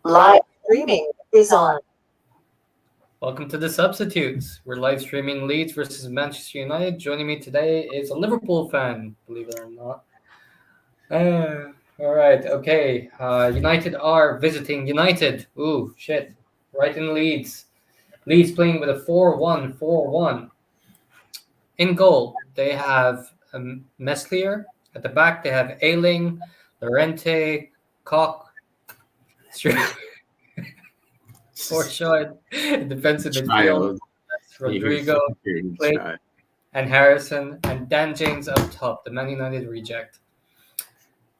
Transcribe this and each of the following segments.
Live streaming is on. Welcome to the Substitutes. We're live streaming Leeds versus Manchester United. Joining me today is a Liverpool fan, believe it or not. All right, okay. United are visiting United. Ooh, shit. Right in Leeds. Leeds playing with a 4-1-4-1. In goal, they have Meslier. At the back, they have Ailing, Lorente, Koch, Forshaw in defensive midfield. Child. That's You Rodrigo, fucking Clay, child. and Harrison, and Dan James up top, the Man United reject.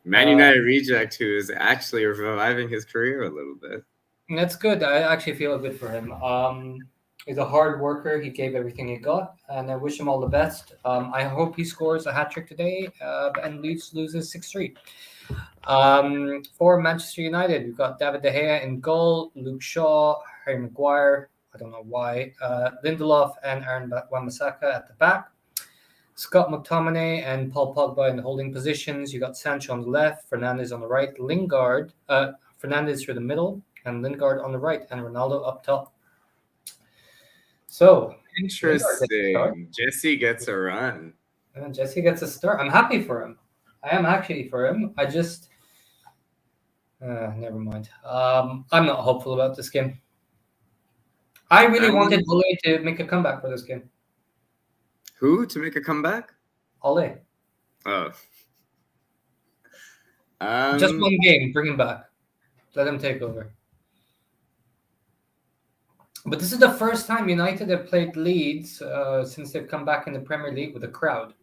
Man United reject who is actually reviving his career a little bit. That's good. I actually feel good for him. He's a hard worker. He gave everything he got, and I wish him all the best. I hope he scores a hat trick today, and Leeds loses 6-3. For Manchester United, we've got David De Gea in goal, Luke Shaw, Harry Maguire. I don't know why. Lindelof and Aaron Wan-Bissaka at the back. Scott McTominay and Paul Pogba in the holding positions. You got Sancho on the left, Fernandes on the right, Fernandes through the middle, and Lingard on the right, and Ronaldo up top. So Interesting. Jesse gets a run. And Jesse gets a start. I'm happy for him. I am actually for him. I just never mind. I'm not hopeful about this game. I really wanted Ole to make a comeback for this game. Who to make a comeback? Ole. Oh. Just one game, bring him back. Let him take over. But this is the first time United have played Leeds since they've come back in the Premier League with a crowd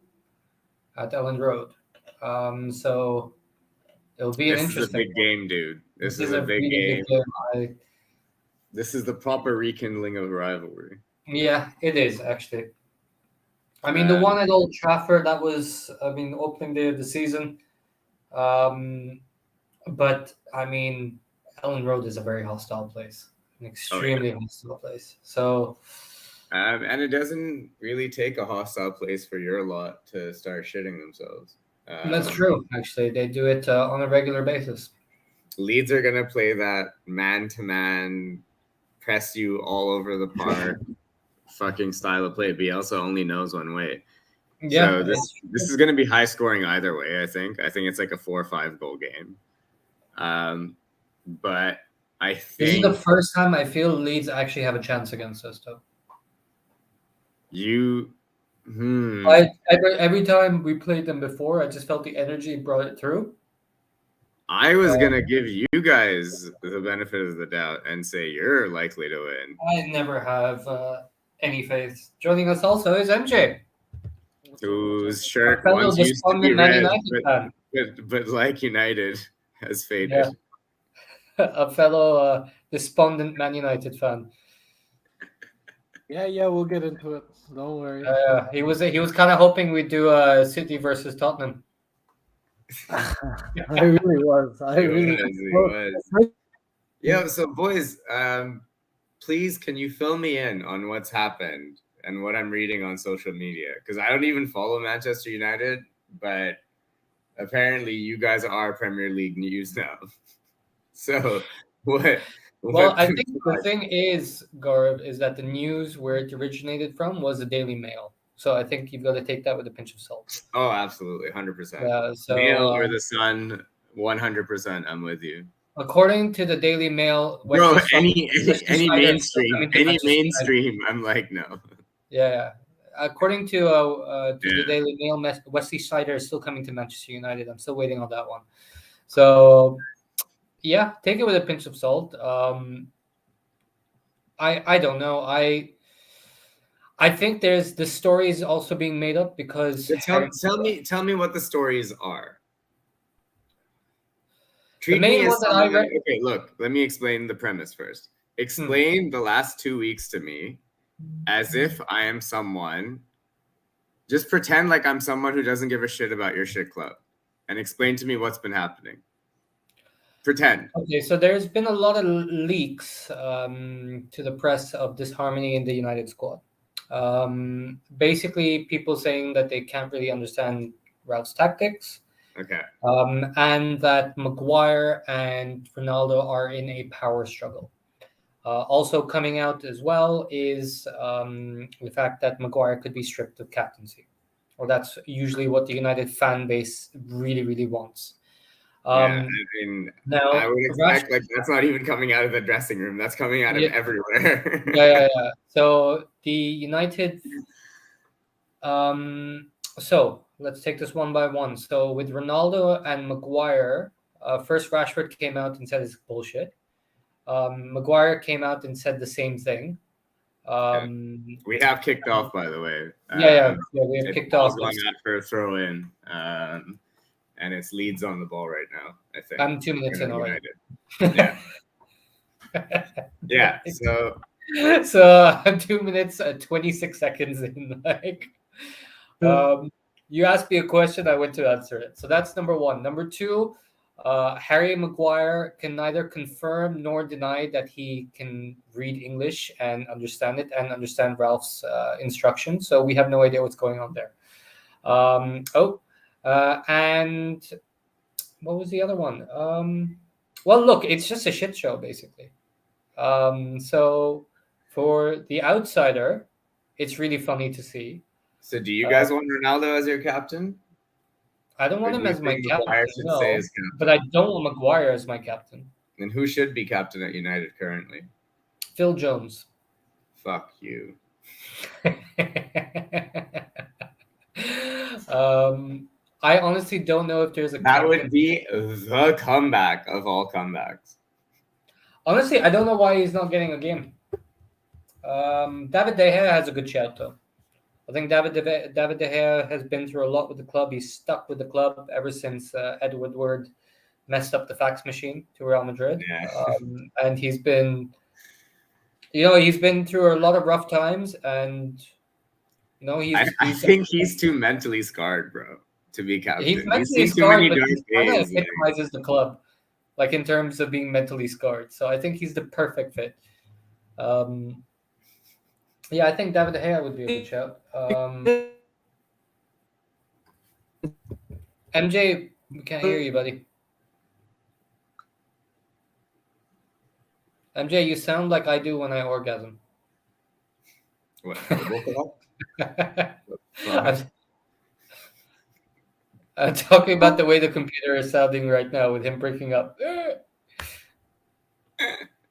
at Ellen Road. So it'll be an interesting. This is a big game, dude. This is a big game. This is the proper rekindling of rivalry. Yeah, it is actually. I mean, the one at Old Trafford, that was, opening day of the season. But, Ellen Road is a very hostile place. An extremely hostile place. So... and it doesn't really take a hostile place for your lot to start shitting themselves. That's true, actually. They do it on a regular basis. Leeds are going to play that man-to-man, press you all over the park fucking style of play. Bielsa only knows one way. Yeah. So this is going to be high scoring either way, I think. I think it's like a 4 or 5 goal game. But I think... This is the first time I feel Leeds actually have a chance against us, though. Every time we played them before, I just felt the energy brought it through. I was going to give you guys the benefit of the doubt and say you're likely to win. I never have any faith. Joining us also is MJ. Whose shirt once used to be red, but like United has faded. Yeah. A fellow despondent Man United fan. Yeah, we'll get into it. Don't worry. He was kind of hoping we'd do City versus Tottenham. I really was. Yeah, so boys, please can you fill me in on what's happened and what I'm reading on social media? Because I don't even follow Manchester United, but apparently you guys are Premier League news now. So what? Well, I think the thing is, Gaurav, is that the news where it originated from was the Daily Mail. So I think you've got to take that with a pinch of salt. Oh, absolutely, 100%. Yeah, Mail or the Sun, 100%. I'm with you. According to the Daily Mail, bro, any mainstream, I'm like no. Yeah. According to the Daily Mail, Wesley Sneijder is still coming to Manchester United. I'm still waiting on that one. So. Yeah, take it with a pinch of salt. I don't know. I think there's the stories also being made up because tell me what the stories are. The main one that I read. Okay, look, let me explain the premise first. Explain the last 2 weeks to me as if I am someone. Just pretend like I'm someone who doesn't give a shit about your shit club, and explain to me what's been happening. Pretend. Okay, so there's been a lot of leaks to the press of disharmony in the United squad. Basically, people saying that they can't really understand Ralph's tactics, Okay. And that Maguire and Ronaldo are in a power struggle. Also coming out as well is the fact that Maguire could be stripped of captaincy, or that's usually what the United fan base really, really wants. Yeah, I mean, Now, I would expect like that's not even coming out of the dressing room. That's coming out of everywhere. yeah. So the United. So let's take this one by one. So with Ronaldo and Maguire, first Rashford came out and said it's bullshit. Maguire came out and said the same thing. We have kicked off, by the way. Yeah, we have kicked off. Going out for a throw in, and it's Leeds on the ball right now. I think I'm 2 minutes in already. Yeah. Yeah. So I'm 2 minutes 26 seconds in. Like, you asked me a question, I went to answer it. So that's number one. Number two, Harry Maguire can neither confirm nor deny that he can read English and understand it and understand Ralph's instructions. So we have no idea what's going on there. And what was the other one? Well, look, it's just a shit show, basically. So for the outsider, it's really funny to see. So do you guys want Ronaldo as your captain? I don't want him as my captain, but I don't want Maguire as my captain. Then who should be captain at United currently? Phil Jones. Fuck you. I honestly don't know if there's a. That would be the comeback of all comebacks. Honestly, I don't know why he's not getting a game. David De Gea has a good shout, though. I think David De Gea has been through a lot with the club. He's stuck with the club ever since Ed Woodward messed up the fax machine to Real Madrid. Yeah. And he's been through a lot of rough times, and I think he's too mentally scarred, bro, to be captain. He's mentally scarred, but he kind of epitomizes the club, like in terms of being mentally scarred. So I think he's the perfect fit. Yeah, I think David De Gea would be a good shout. MJ, we can't hear you, buddy. MJ, you sound like I do when I orgasm. What? I'm talking about the way the computer is sounding right now with him breaking up.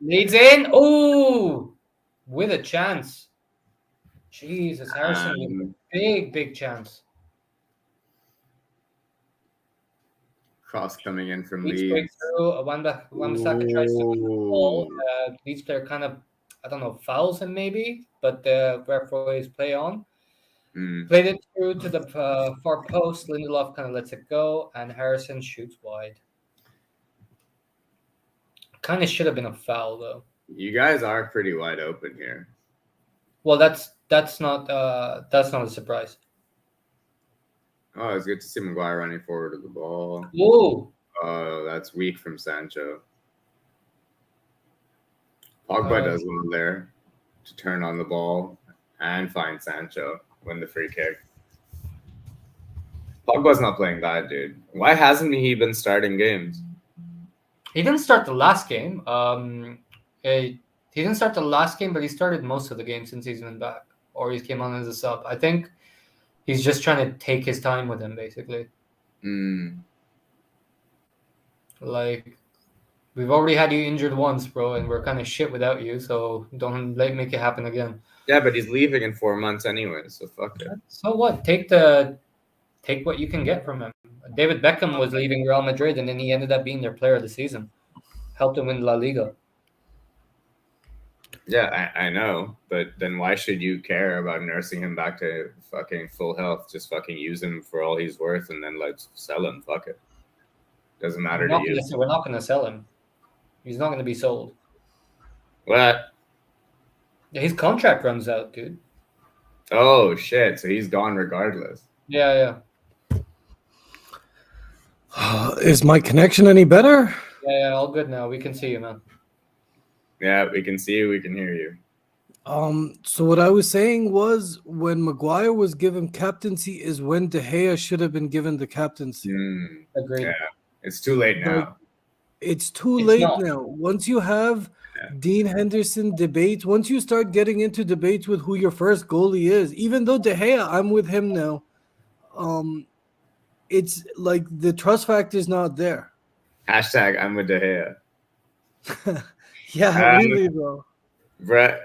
Leads in. Oh, with a chance. Jesus, Harrison, big chance. Cross coming in from Leeds. Wan-Bissaka tries to win the ball. Leeds player kind of, I don't know, fouls him maybe, but the referees play on. Played it through to the far post. Lindelof kind of lets it go, and Harrison shoots wide. Kind of should have been a foul, though. You guys are pretty wide open here. Well, that's not a surprise. Oh, it's good to see Maguire running forward to the ball. Whoa! Oh, that's weak from Sancho. Pogba does well there to turn on the ball and find Sancho, win the free kick. Pogba's not playing bad, dude. Why hasn't he been starting games? He didn't start the last game. He didn't start the last game, but he started most of the games since he's been back, or he came on as a sub. I think he's just trying to take his time with him, basically. Like, we've already had you injured once, bro, and we're kind of shit without you, so don't make it happen again. Yeah, but he's leaving in 4 months anyway, so fuck it. So what? Take what you can get from him. David Beckham was leaving Real Madrid, and then he ended up being their player of the season. Helped them win La Liga. Yeah, I know, but then why should you care about nursing him back to fucking full health? Just fucking use him for all he's worth, and then let's sell him. Fuck it. Doesn't matter to you. We're not going to sell him. He's not going to be sold. What? His contract runs out, dude. Oh shit! So he's gone regardless. Yeah. Is my connection any better? Yeah, all good now. We can see you, man. Yeah, we can see you. We can hear you. So what I was saying was when Maguire was given captaincy is when De Gea should have been given the captaincy. Agreed. Yeah, it's too late now. Like, it's too It's late not. now. Once you have Yeah. Dean Henderson debates, once you start getting into debates with who your first goalie is, even though De Gea, I'm with him now. It's like the trust factor is not there. Hashtag I'm with De Gea. Yeah, Um, really though. Brett,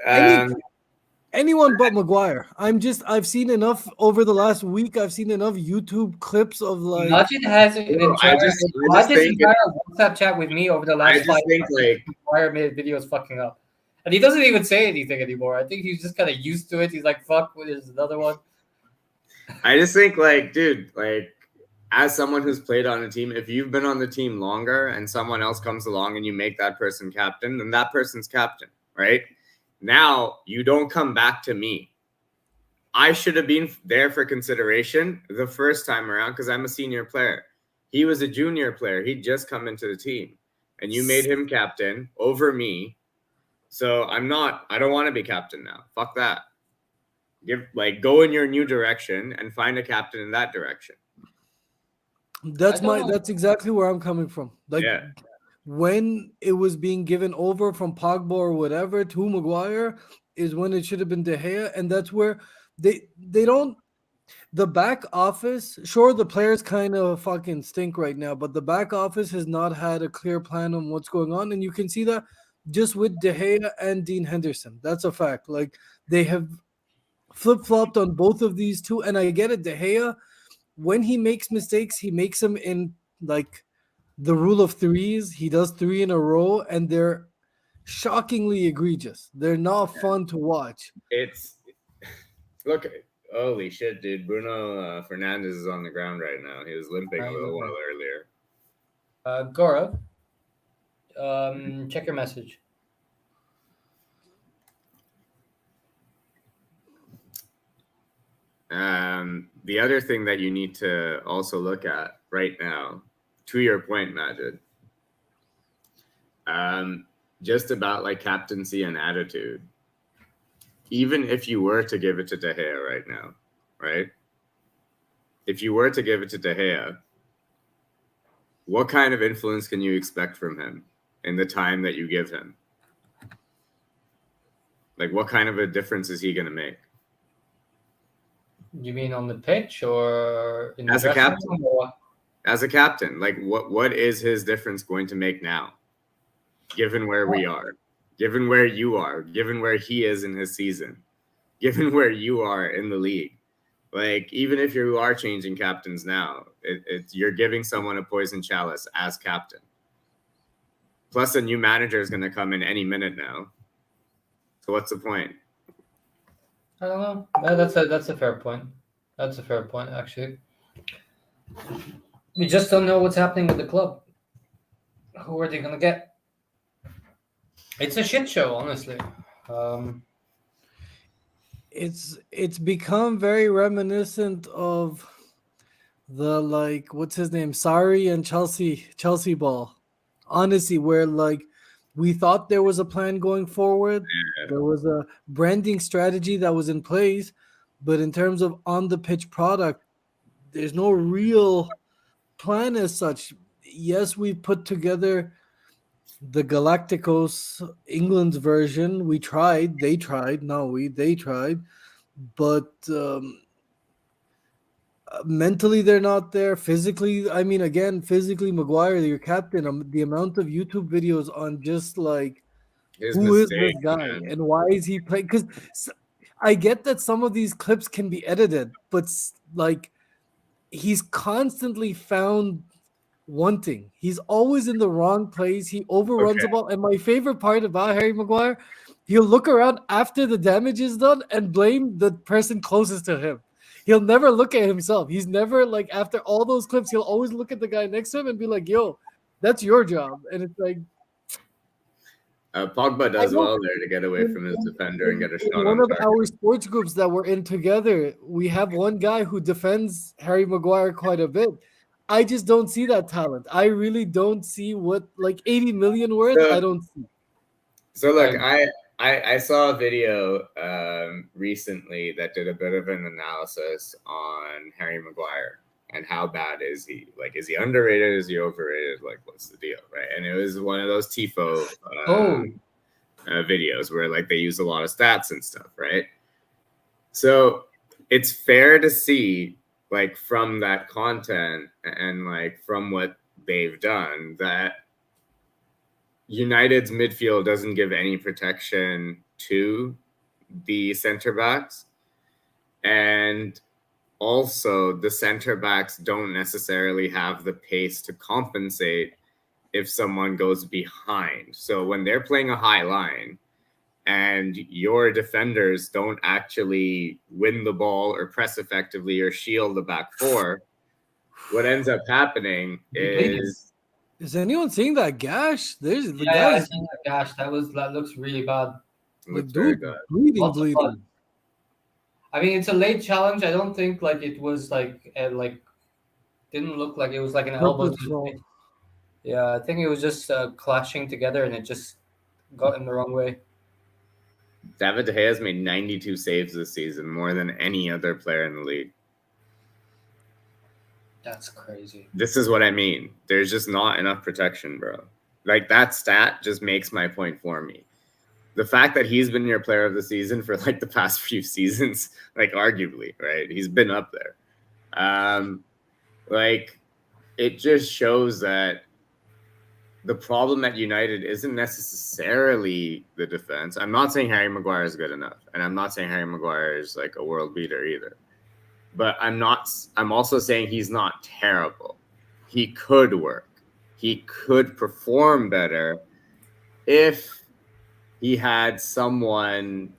Anyone but Maguire. I've seen enough over the last week. I've seen enough YouTube clips of like Majid has an Bro, entire, Majid's think entire WhatsApp chat with me over the I last 5 just think months. like Maguire made videos fucking up. And he doesn't even say anything anymore. I think he's just kind of used to it. He's like, fuck, there's another one. I just think like, dude, like as someone who's played on a team, if you've been on the team longer and someone else comes along and you make that person captain, then that person's captain, right? Now you don't come back to me. I should have been there for consideration the first time around because I'm a senior player. He was a junior player. He'd just come into the team and you made him captain over me. So I don't want to be captain now. Fuck that. Go in your new direction and find a captain in that direction. that's exactly where I'm coming from. Like Yeah. when it was being given over from Pogba or whatever to Maguire is when it should have been De Gea, and that's where they don't. The back office, sure, the players kind of fucking stink right now, but the back office has not had a clear plan on what's going on, and you can see that just with De Gea and Dean Henderson. That's a fact. Like they have flip flopped on both of these two, and I get it. De Gea, when he makes mistakes, he makes them in like the rule of threes. He does three in a row, and they're shockingly egregious. They're not fun to watch. It's look, holy shit, dude. Bruno Fernandes is on the ground right now. He was limping a little while earlier. Gaurav, check your message. The other thing that you need to also look at right now, to your point, Majid, just about like captaincy and attitude. Even if you were to give it to De Gea right now, right? If you were to give it to De Gea, what kind of influence can you expect from him in the time that you give him? Like, what kind of a difference is he going to make? You mean on the pitch or in the As a dressing captain? room or what? As a captain, like what is his difference going to make now, given where we are, given where you are, given where he is in his season, given where you are in the league? Like, even if you are changing captains now, you're giving someone a poison chalice as captain. Plus, a new manager is going to come in any minute now. So what's the point? I don't know. That's a fair point. That's a fair point, actually. We just don't know what's happening with the club. Who are they gonna get? It's a shit show, honestly. It's become very reminiscent of the like what's his name, Sarri and Chelsea ball. Honestly, where like we thought there was a plan going forward, there was a branding strategy that was in place, but in terms of on the pitch product, there's no real plan as such. Yes, we put together the Galacticos England's version. We tried, they tried, they tried, but mentally they're not there. Physically, I mean, again, physically, Maguire, your captain, the amount of YouTube videos on just like who is this guy and why is he playing? Because I get that some of these clips can be edited, but like he's constantly found wanting. He's always in the wrong place. He overruns the ball. And my favorite part about Harry Maguire, he'll look around after the damage is done and blame the person closest to him. He'll never look at himself. He's never like after all those clips, he'll always look at the guy next to him and be like, yo, that's your job. And it's like Pogba does well there to get away from his defender and get a shot. In one of our sports groups that we're in together, we have one guy who defends Harry Maguire quite a bit. I just don't see that talent. I really don't see what like 80 million worth. I don't see. So look, I saw a video recently that did a bit of an analysis on Harry Maguire and how bad is he? Like, is he underrated? Is he overrated? Like, what's the deal, right? And it was one of those TIFO videos where like they use a lot of stats and stuff, right? So it's fair to see, like, from that content and like from what they've done, that United's midfield doesn't give any protection to the center backs. And also, the center backs don't necessarily have the pace to compensate if someone goes behind. So when they're playing a high line and your defenders don't actually win the ball or press effectively or shield the back four, what ends up happening is... Is anyone seeing that gash? There's the yeah, I guys. seen that gash. That looks really bad. Like, dude, bleeding. I mean, it's a late challenge. I don't think like it was like didn't look like it was like an elbow. Yeah, I think it was just clashing together, and it just got in the wrong way. David De Gea has made 92 saves this season, more than any other player in the league. That's crazy. This is what I mean. There's just not enough protection, bro. Like, that stat just makes my point for me. The fact that he's been your player of the season for like the past few seasons, like, arguably, right? He's been up there. Like, it just shows that the problem at United isn't necessarily the defense. I'm not saying Harry Maguire is good enough, and I'm not saying Harry Maguire is like a world beater either. But I'm also saying he's not terrible. He could work. He could perform better if he had someone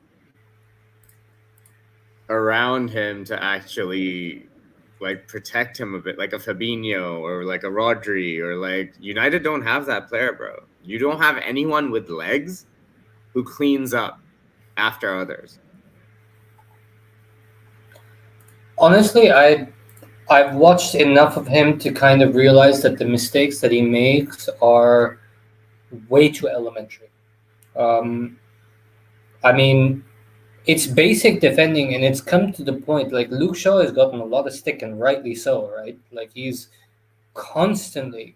around him to actually like protect him a bit, like a Fabinho or like a Rodri, or like, United don't have that player, bro. You don't have anyone with legs who cleans up after others. Honestly, I've watched enough of him to kind of realize that the mistakes that he makes are way too elementary. I mean, it's basic defending, and it's come to the point, like, Luke Shaw has gotten a lot of stick, and rightly so, right? Like, he's constantly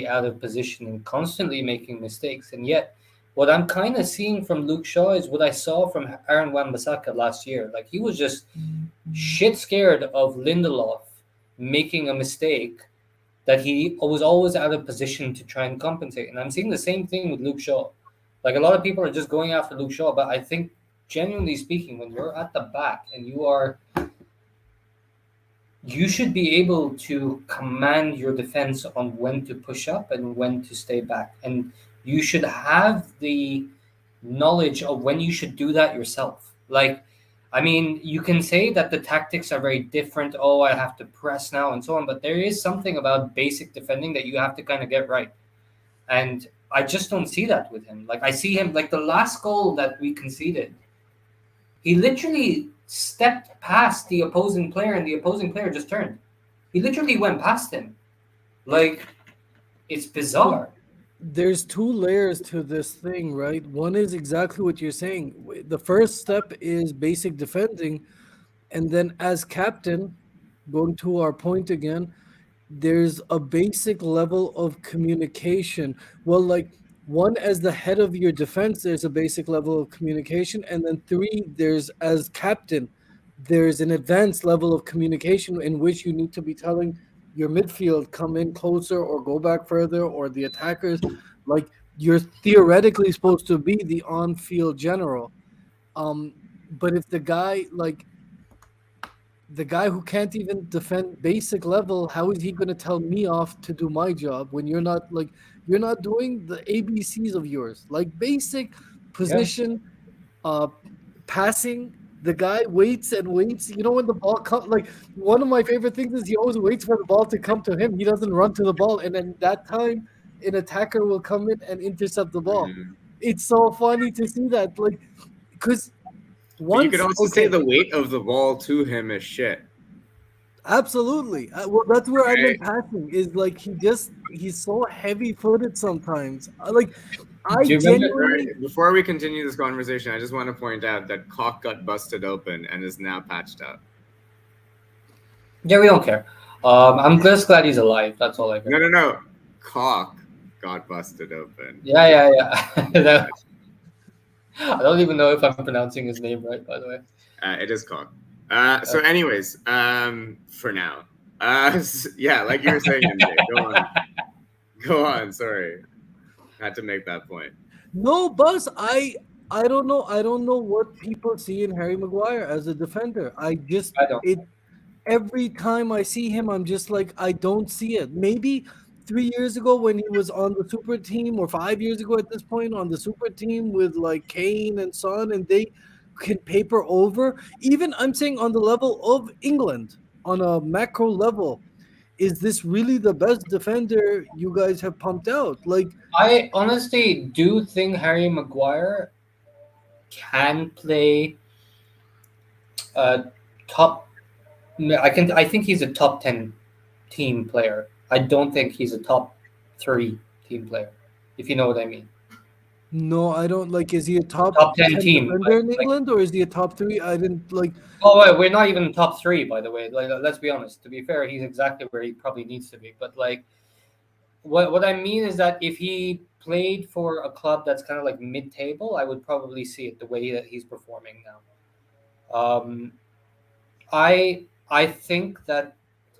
out of position and constantly making mistakes. And yet, what I'm kind of seeing from Luke Shaw is what I saw from Aaron Wan-Bissaka last year. Like, he was just shit scared of Lindelof making a mistake that he was always out of position to try and compensate. And I'm seeing the same thing with Luke Shaw. Like, a lot of people are just going after Luke Shaw, but I think, genuinely speaking, when you're at the back and you should be able to command your defense on when to push up and when to stay back. And you should have the knowledge of when you should do that yourself. Like, I mean, you can say that the tactics are very different. Oh, I have to press now and so on. But there is something about basic defending that you have to kind of get right. And I just don't see that with him. Like, I see him, like the last goal that we conceded, he literally stepped past the opposing player, and the opposing player just turned. He literally went past him. Like, it's bizarre. There's two layers to this thing, right? One is exactly what you're saying. The first step is basic defending. And then as captain, going to our point again, there's a basic level of communication. Well, like, one, as the head of your defense, there's a basic level of communication. And then three, there's as captain, there's an advanced level of communication in which you need to be telling your midfield, come in closer or go back further, or the attackers, like, you're theoretically supposed to be the on-field general. But if the guy who can't even defend basic level, how is he going to tell me off to do my job when you're not doing the ABCs of yours, like basic position, passing. The guy waits and waits. You know, when the ball comes, like, one of my favorite things is he always waits for the ball to come to him. He doesn't run to the ball. And then that time, an attacker will come in and intercept the ball. Mm-hmm. It's so funny to see that. Like, because once, you could also say the weight of the ball to him is shit. Absolutely. Well, that's where I've been passing, is like, he's so heavy-footed sometimes. Like, I Do you genuinely. Before we continue this conversation, I just want to point out that Cock got busted open and is now patched up. Yeah, we don't care. I'm just glad he's alive. That's all I care. No. Cock got busted open. Yeah. I don't even know if I'm pronouncing his name right, by the way. It is Cock. So, anyways, for now, yeah, like you were saying, MJ, go on. Sorry, had to make that point. No, Buzz, I don't know. I don't know what people see in Harry Maguire as a defender. I don't. Every time I see him, I'm just like, I don't see it. Maybe 3 years ago when he was on the super team, or 5 years ago at this point on the super team with like Kane and Son, and they can paper over. Even I'm saying on the level of England, on a macro level, is this really the best defender you guys have pumped out? Like, I honestly do think Harry Maguire can play top. I think he's a top 10 team player. I don't think he's a top 3 team player, if you know what I mean. no, I don't like. Is he a top 10 team defender in England, or is he a top 3? I didn't like. Oh, wait, we're not even top 3, by the way. Like, let's be honest. To be fair, he's exactly where he probably needs to be. But like, what I mean is that if he played for a club that's kind of like mid-table, I would probably see it the way that he's performing now. I think that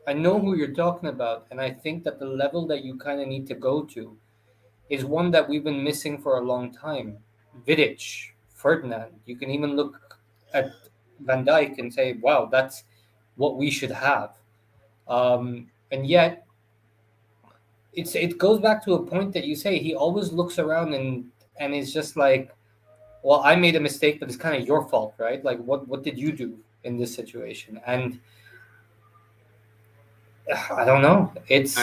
I know who you're talking about, and I think that the level that you kind of need to go to is one that we've been missing for a long time. Vidic, Ferdinand. You can even look at Van Dijk and say, "Wow, that's what we should have." And yet, it goes back to a point that you say he always looks around and is just like, "Well, I made a mistake, but it's kind of your fault, right? Like, what did you do in this situation?" And I don't know. It's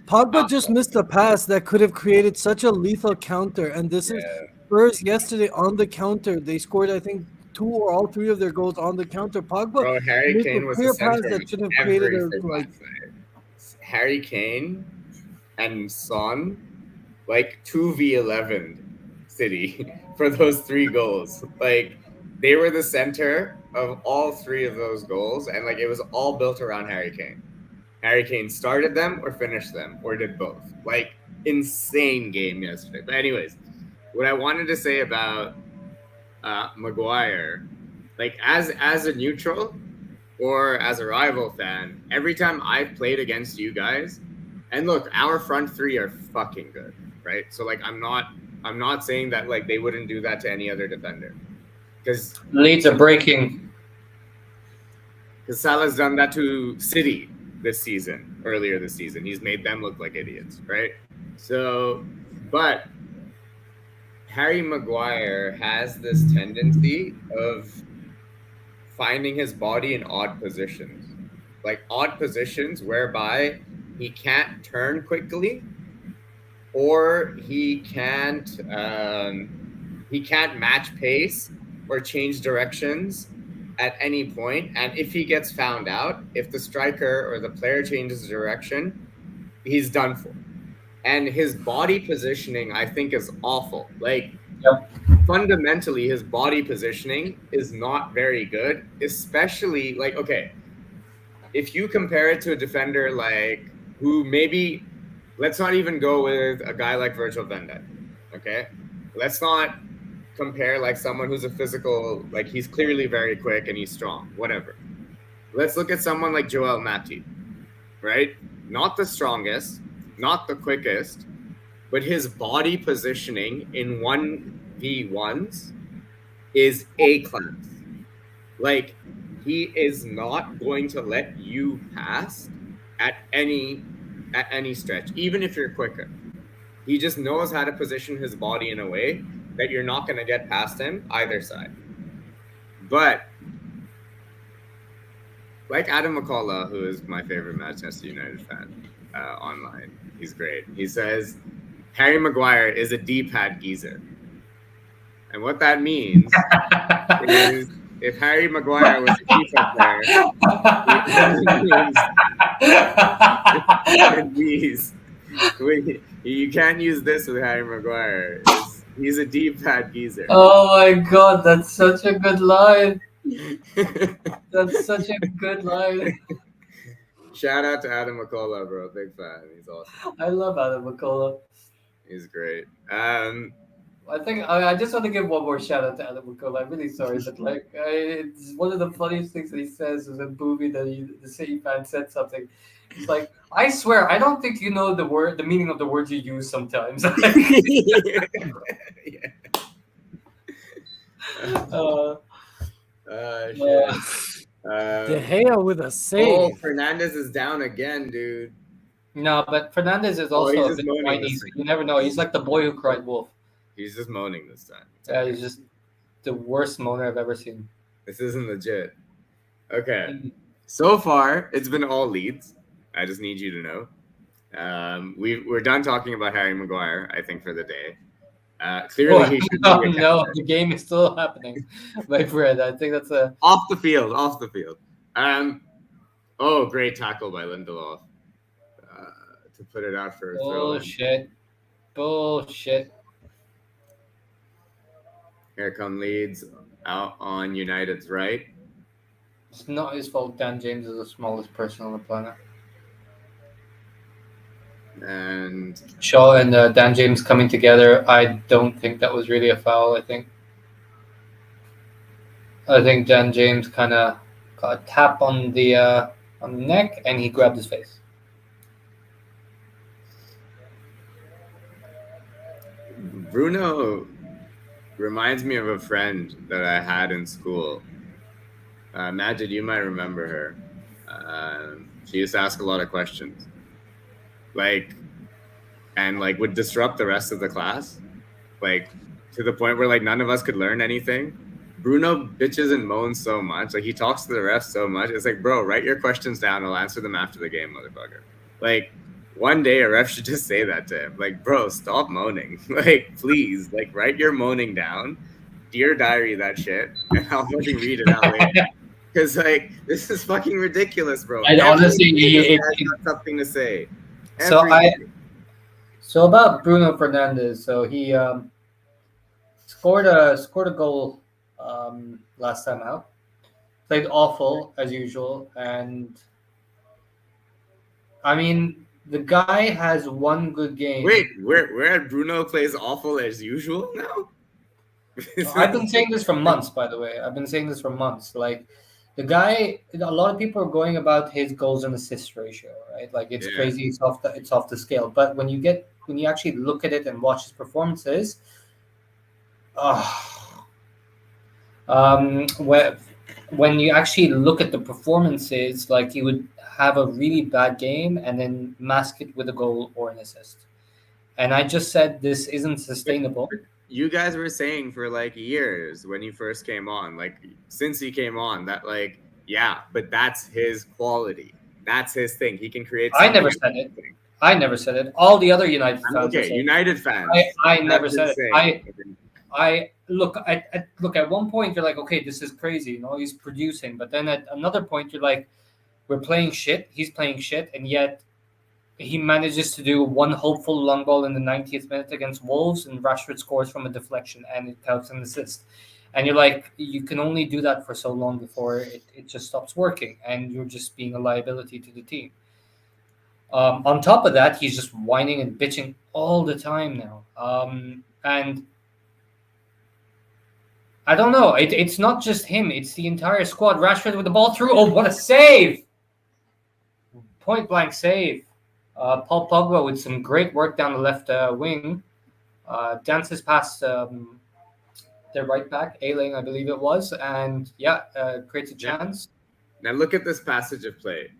Pogba just missed a pass that could have created such a lethal counter, and this is Spurs yesterday on the counter. They scored, I think, 2 or all 3 of their goals on the counter. Pogba Harry Kane was clear the center pass that should have every created a like. Harry Kane and Son, like 2v11 City for those 3 goals. Like, they were the center of all 3 of those goals, and like it was all built around Harry Kane. Harry Kane started them or finished them or did both. Like, insane game yesterday. But anyways, what I wanted to say about Maguire, like as a neutral or as a rival fan, every time I've played against you guys, and look, our front 3 are fucking good, right? So like I'm not saying that like they wouldn't do that to any other defender, because Leeds are breaking. Because Salah's done that to City earlier this season. He's made them look like idiots, right? So, but Harry Maguire has this tendency of finding his body in odd positions. Like odd positions whereby he can't turn quickly, or he can't match pace or change directions at any point. And if he gets found out, if the striker or the player changes direction, he's done for. And his body positioning, I think, is awful. Like, fundamentally, his body positioning is not very good, especially, like, okay, if you compare it to a defender like who maybe, let's not even go with a guy like Virgil van Dijk, okay? Let's not compare like someone who's a physical, like he's clearly very quick and he's strong, whatever. Let's look at someone like Joel Matip, right? Not the strongest, not the quickest, but his body positioning in 1v1s is A-class. Like, he is not going to let you pass at any stretch, even if you're quicker. He just knows how to position his body in a way that you're not going to get past him either side. But like Adam McCullough, who is my favorite Manchester United fan online, he's great. He says Harry Maguire is a D-pad geezer. And what that means is if Harry Maguire was a FIFA player, it means You can't use this with Harry Maguire. He's a deep pad geezer. Oh my god, that's such a good line. That's such a good line. Shout out to Adam McCullough, bro. Big fan. He's awesome. I love Adam McCullough. He's great. I think I just want to give one more shout out to Adam McCullough. I'm really sorry, but like it's one of the funniest things that he says is a movie that the City fan said something. It's like, I swear, I don't think you know the meaning of the words you use sometimes. Yeah. Shit. De Gea with a save. Oh, Fernandez is down again, dude. No, but Fernandez is also he's a just bit moaning whiny. this You never know. He's like the boy who cried wolf. He's just moaning this time. Yeah, he's just the worst moaner I've ever seen. This isn't legit. Okay. So far, it's been all Leeds. I just need you to know. We're done talking about Harry Maguire, I think, for the day. Clearly, he should be no, the game is still happening, my friend. I think that's a off the field. Oh, great tackle by Lindelof to put it out for a throw. Bullshit. Here come Leeds out on United's right. It's not his fault. Dan James is the smallest person on the planet. And Shaw and Dan James coming together, I don't think that was really a foul. I think Dan James kind of got a tap on the neck and he grabbed his face. Bruno reminds me of a friend that I had in school. Majid, you might remember her. She used to ask a lot of questions. And would disrupt the rest of the class, to the point where none of us could learn anything. Bruno bitches and moans so much, he talks to the refs so much. It's bro, write your questions down. I'll answer them after the game, motherfucker. One day a ref should just say that to him, bro, stop moaning, please, write your moaning down, dear diary that shit, and I'll fucking read it out later. Because this is fucking ridiculous, bro. And honestly, it's got something to say. So about Bruno Fernandes, so he scored a goal last time out. Played awful as usual, and I mean the guy has one good game. Wait, we're at Bruno plays awful as usual now? I've been saying this for months, by the way. The guy, a lot of people are going about his goals and assist ratio, right? It's crazy. It's off the scale. But when you actually look at it and watch his performances, when you actually look at the performances, he would have a really bad game and then mask it with a goal or an assist. And I just said this isn't sustainable. You guys were saying for years when he first came on, since he came on, that but that's his quality. That's his thing. He can create. I never said it. All the other United fans. Okay, United fans. I never said it. I look at one point you're okay, this is crazy. He's producing, but then at another point you're we're playing shit. He's playing shit, and yet he manages to do one hopeful long ball in the 90th minute against Wolves, and Rashford scores from a deflection, and it counts an assist. And you're you can only do that for so long before it just stops working, and you're just being a liability to the team. On top of that, he's just whining and bitching all the time now. And I don't know. It's not just him. It's the entire squad. Rashford with the ball through. Oh, what a save! Point blank save. Paul Pogba with some great work down the left wing. Dances past their right back, Ailing, I believe it was. And creates a chance. Now look at this passage of play.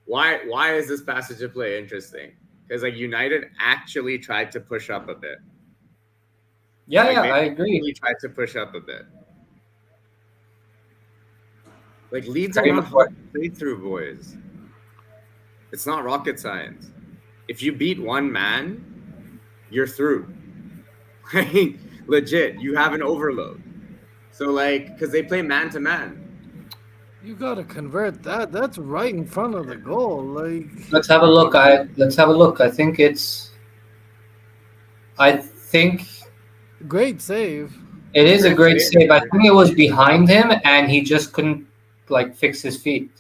Why is this passage of play interesting? Because United actually tried to push up a bit. I agree. He tried to push up a bit. Leeds are not hard to play through, boys. It's not rocket science. If you beat one man, you're through. Legit, you have an overload. So because they play man to man. You gotta convert that. That's right in front of the goal. Like, Let's have a look. Let's have a look. I think it's. I think great save. it is a Great great save. save. I think it was behind him, and he just couldn't fix his feet.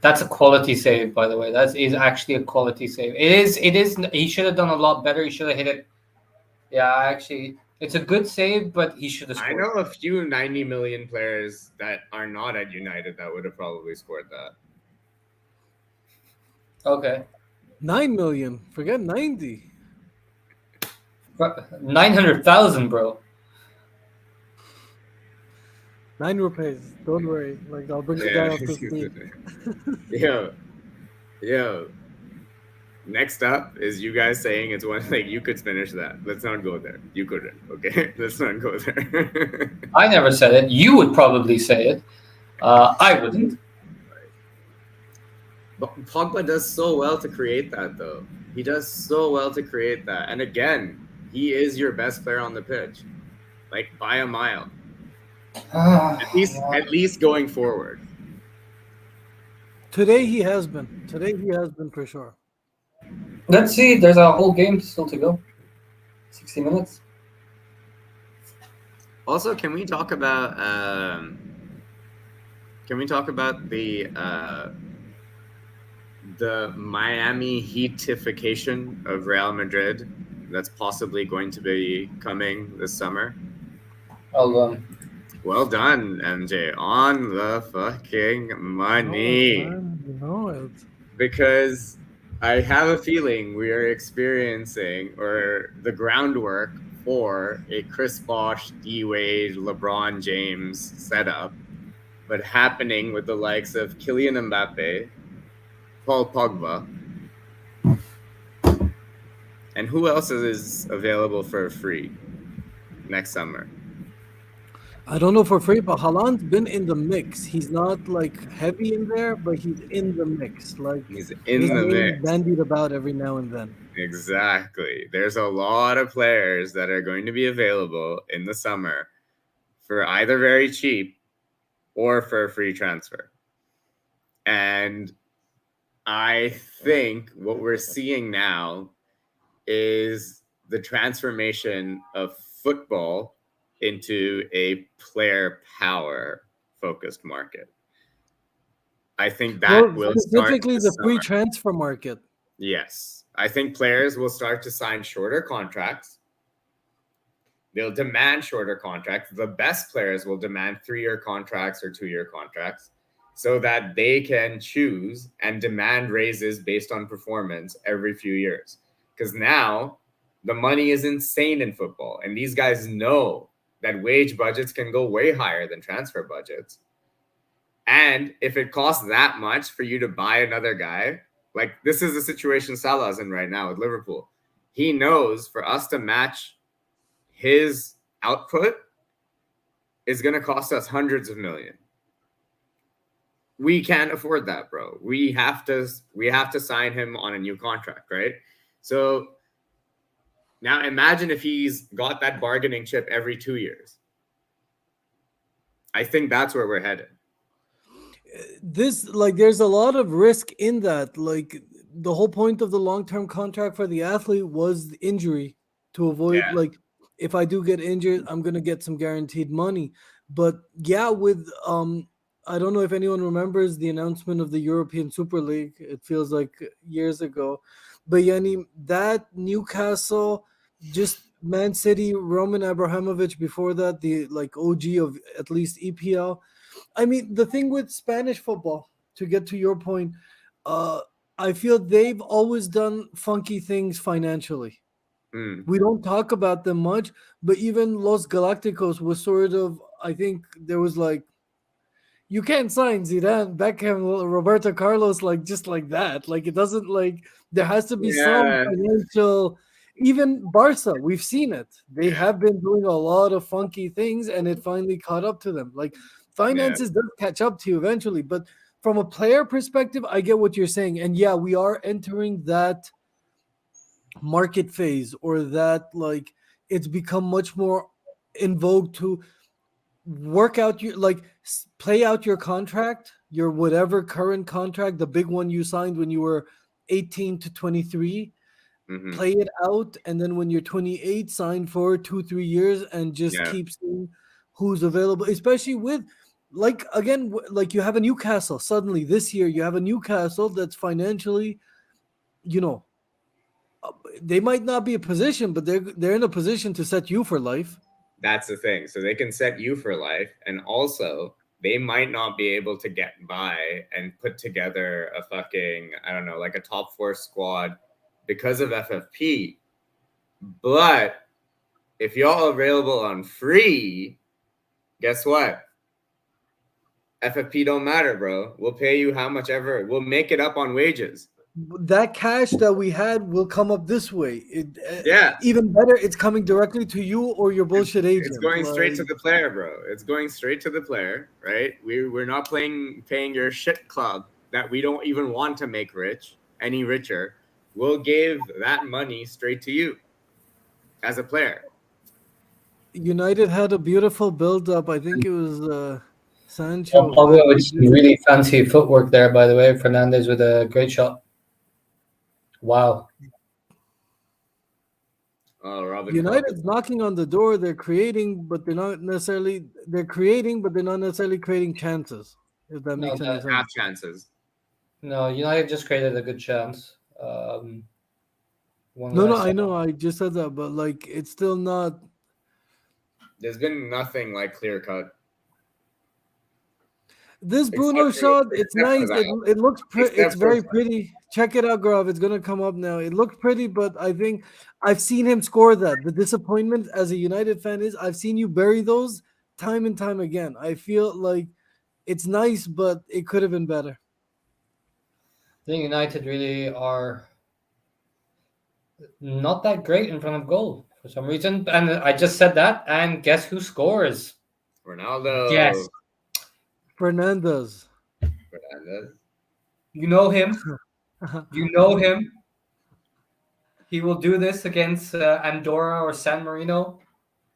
That's a quality save, by the way. That is actually a quality save. It is. It is. He should have done a lot better. He should have hit it. Yeah, actually, it's a good save, but he should have I scored. know a few 90 million players that are not at United that would have probably scored that. Okay. 9 million. Forget 90. 900,000, bro. 9 rupees. Don't worry. Like, I'll bring the guy up to speed. Yo. Next up is you guys saying it's one you could finish that. Let's not go there. You couldn't. Okay, let's not go there. I never said it. You would probably say it. I wouldn't. But Pogba does so well to create that, though. He does so well to create that, and again, he is your best player on the pitch, by a mile. At least going forward. Today he has been. Today he has been for sure. Let's see. There's a whole game still to go. 60 minutes. Also, can we talk about the Miami Heatification of Real Madrid that's possibly going to be coming this summer? Well done, MJ, on the fucking money. Because I have a feeling we are experiencing the groundwork for a Chris Bosh, D-Wade, LeBron James setup, but happening with the likes of Kylian Mbappe, Paul Pogba, and who else is available for free next summer? I don't know for free, but Haaland's been in the mix. He's not heavy in there, but he's in the mix. He's in the mix, bandied about every now and then. Exactly. There's a lot of players that are going to be available in the summer for either very cheap or for a free transfer. And I think what we're seeing now is the transformation of football into a player power focused market. I think that will specifically the free transfer market. Yes. I think players will start to sign shorter contracts. They'll demand shorter contracts. The best players will demand 3-year contracts or 2-year contracts so that they can choose and demand raises based on performance every few years. Because now the money is insane in football. And these guys know that wage budgets can go way higher than transfer budgets. And if it costs that much for you to buy another guy, this is the situation Salah's in right now with Liverpool. He knows for us to match his output is going to cost us hundreds of millions. We can't afford that, bro. We have to sign him on a new contract, right? So now imagine if he's got that bargaining chip every 2 years. I think that's where we're headed. There's a lot of risk in that. The whole point of the long-term contract for the athlete was the injury to avoid if I do get injured, I'm going to get some guaranteed money. But with I don't know if anyone remembers the announcement of the European Super League. It feels like years ago. But Yani, that Newcastle, just Man City, Roman Abramovich before that, the OG of at least EPL. I mean, the thing with Spanish football, to get to your point, I feel they've always done funky things financially. We don't talk about them much, but even Los Galacticos was sort of, I think there was you can't sign Zidane, Beckham, Roberto Carlos just like that. It doesn't there has to be some financial. Even Barca, we've seen it. They have been doing a lot of funky things, and it finally caught up to them. Finances does catch up to you eventually, but from a player perspective, I get what you're saying. And we are entering that market phase, or that it's become much more in vogue to work out your play out your contract, your whatever current contract, the big one you signed when you were 18 to 23. Play it out, and then when you're 28, sign for 2-3 years, and just keep seeing who's available. Especially with, like, again, like you have a Newcastle. Suddenly this year, you have a Newcastle that's financially, they might not be a position, but they're in a position to set you for life. That's the thing. So they can set you for life, and also they might not be able to get by and put together a fucking, I don't know, like a top 4 squad because of FFP. But if y'all available on free, guess what? FFP don't matter, bro. We'll pay you how much ever. We'll make it up on wages. That cash that we had will come up this way. Yeah. Even better, it's coming directly to you or your bullshit agent. It's going straight to the player, bro. It's going straight to the player, right? We're not paying your shit club that we don't even want to make rich any richer. We'll give that money straight to you as a player. United had a beautiful build-up. I think it was Sancho. With some really fancy footwork there, by the way. Fernandez with a great shot. Wow. Oh, Robin United's knocking on the door. They're creating, but they're not necessarily. They're creating, but they're not necessarily creating chances. If that makes any sense. Half chances. No, United just created a good chance. No, I know. I just said that, but like, it's still not. There's been nothing like clear cut. This Bruno shot, it's nice. It looks pretty. It's very pretty. Check it out, Grov. It's gonna come up now. It looks pretty, but I think I've seen him score that. The disappointment as a United fan is I've seen you bury those time and time again. I feel like it's nice, but it could have been better. I think United really are not that great in front of goal for some reason. And I just said that, and guess who scores? Ronaldo. Yes. Fernandez. You know him. You know him. He will do this against Andorra or San Marino.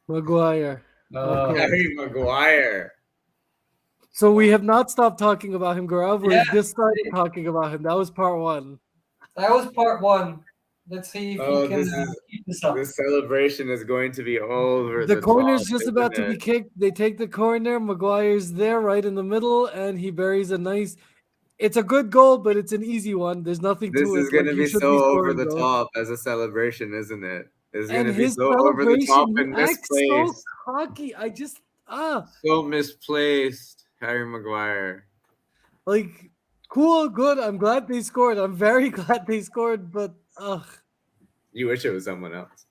Maguire. Harry Maguire. So we have not stopped talking about him, Gaurav. We just started talking about him. That was part 1. That was part 1. Let's see if he can keep this up. This celebration is going to be over. The corner's just about to be kicked. They take the corner. Maguire's there right in the middle, and he buries a nice. It's a good goal, but it's an easy one. There's nothing to it. This is going to be so over the top as a celebration, isn't it? It's going to be so over the top and misplaced. So cocky. I just so misplaced, Harry Maguire. Like, cool, good. I'm glad they scored. I'm very glad they scored, but you wish it was someone else.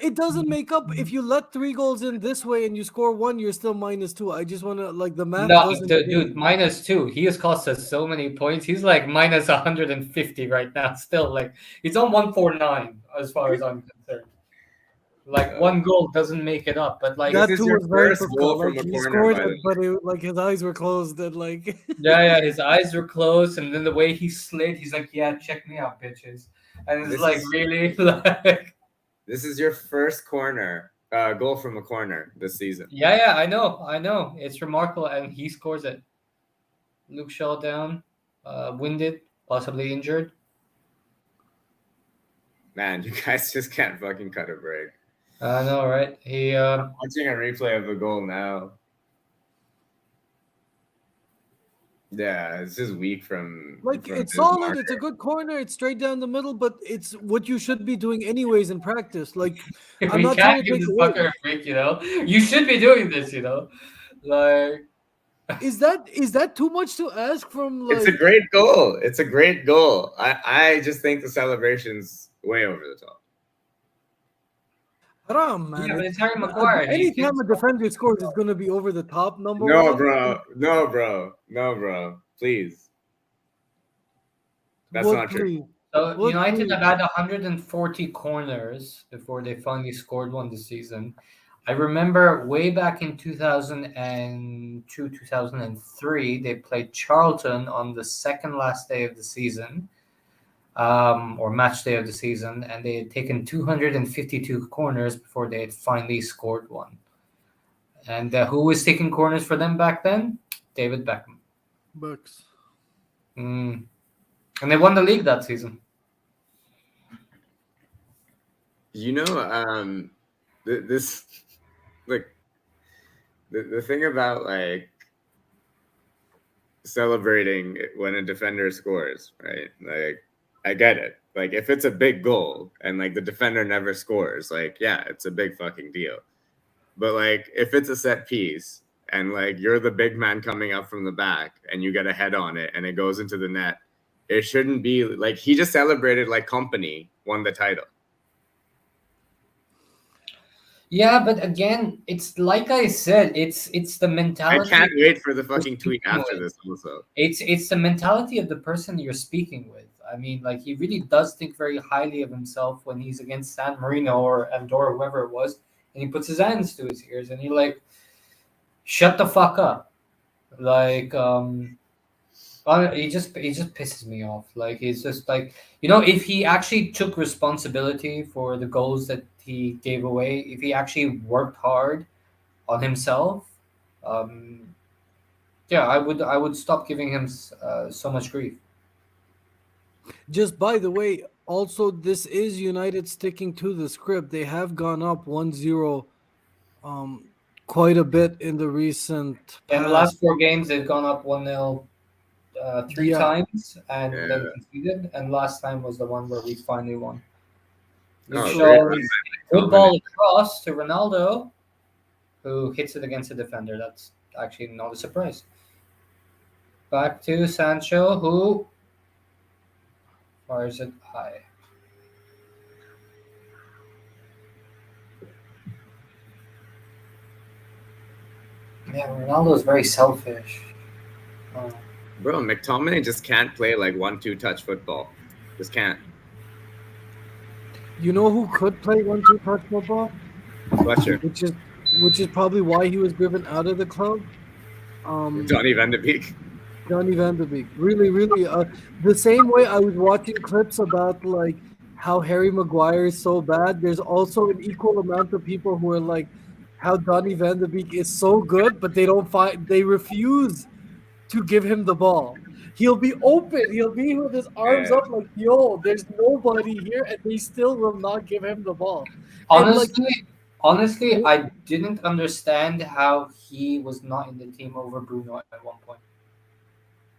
It doesn't make up. If you let 3 goals in this way and you score 1, you're still -2. I just want to, like, the math. No, dude, -2. He has cost us so many points. He's like minus 150 right now. Still, like, he's on 149 as far as I'm concerned. Like, 1 goal doesn't make it up, but like that too was very goal from like, a he corner, scored it, but like his eyes were closed and like yeah, his eyes were closed, and then the way he slid, he's like, "Yeah, check me out, bitches," and it's like really like. This is your first corner goal from a corner this season. Yeah, I know. It's remarkable, and he scores it. Luke Shaw down, winded, possibly injured. Man, you guys just can't fucking cut a break. I know, right? I'm watching a replay of the goal now. Yeah, it's just weak from. It's solid. It's a good corner. It's straight down the middle, but it's what you should be doing anyways in practice. Like, I'm not trying to give this fucker a break, you know. You should be doing this, you know. Like, is that too much to ask from? Like... It's a great goal. It's a great goal. I just think the celebration's way over the top. I don't know, man. Yeah, but it's Harry Maguire. Anytime a defender scores, it's going to be over the top. Number no, one. No, bro. Please. That's not true. So United have had 140 corners before they finally scored one this season. I remember way back in 2002, 2003, they played Charlton on the second last day of the season. Or match day of the season, and they had taken 252 corners before they had finally scored one. And who was taking corners for them back then? David Beckham. Bucks. And they won the league that season. You know, this like the thing about like celebrating when a defender scores, right? Like, I get it. Like, if it's a big goal and like the defender never scores, like, yeah, it's a big fucking deal. But like, if it's a set piece and like you're the big man coming up from the back and you get a head on it and it goes into the net, it shouldn't be like he just celebrated like Company won the title. Yeah, but again, it's like I said, it's the I mentality. can't wait for the fucking tweet after this also. It's the mentality of the person you're speaking with. I mean, like he really does think very highly of himself when he's against San Marino or Andorra, whoever it was, and he puts his hands to his ears and he like, shut the fuck up. Like he just pisses me off. Like he's just like, if he actually took responsibility for the goals that he gave away, if he actually worked hard on himself, um, yeah, I would stop giving him so much grief. Just by the way, also this is United sticking to the script. They have gone up 1-0 quite a bit in the recent In the past. last 4 games, they've gone up 1-0 three Yeah. times and Yeah. then conceded. And last time was the one where we finally won. Oh, Luke great Shaw run is by good ball across to Ronaldo, who hits it against the defender. That's actually not a surprise. Back to Sancho, who fires it high. Yeah, Ronaldo is very selfish. Bro, McTominay just can't play like 1-2 touch football. Just can't. You know who could play 1-2 touch football? Fletcher. Which is probably why he was driven out of the club. Donny van de Beek. Donny van de Beek. Really, really. The same way I was watching clips about like how Harry Maguire is so bad. There's also an equal amount of people who are like how Donny van de Beek is so good, but they refuse to give him the ball. He'll be open. He'll be with his arms up like, yo, there's nobody here, and they still will not give him the ball. Honestly, I didn't understand how he was not in the team over Bruno at one point.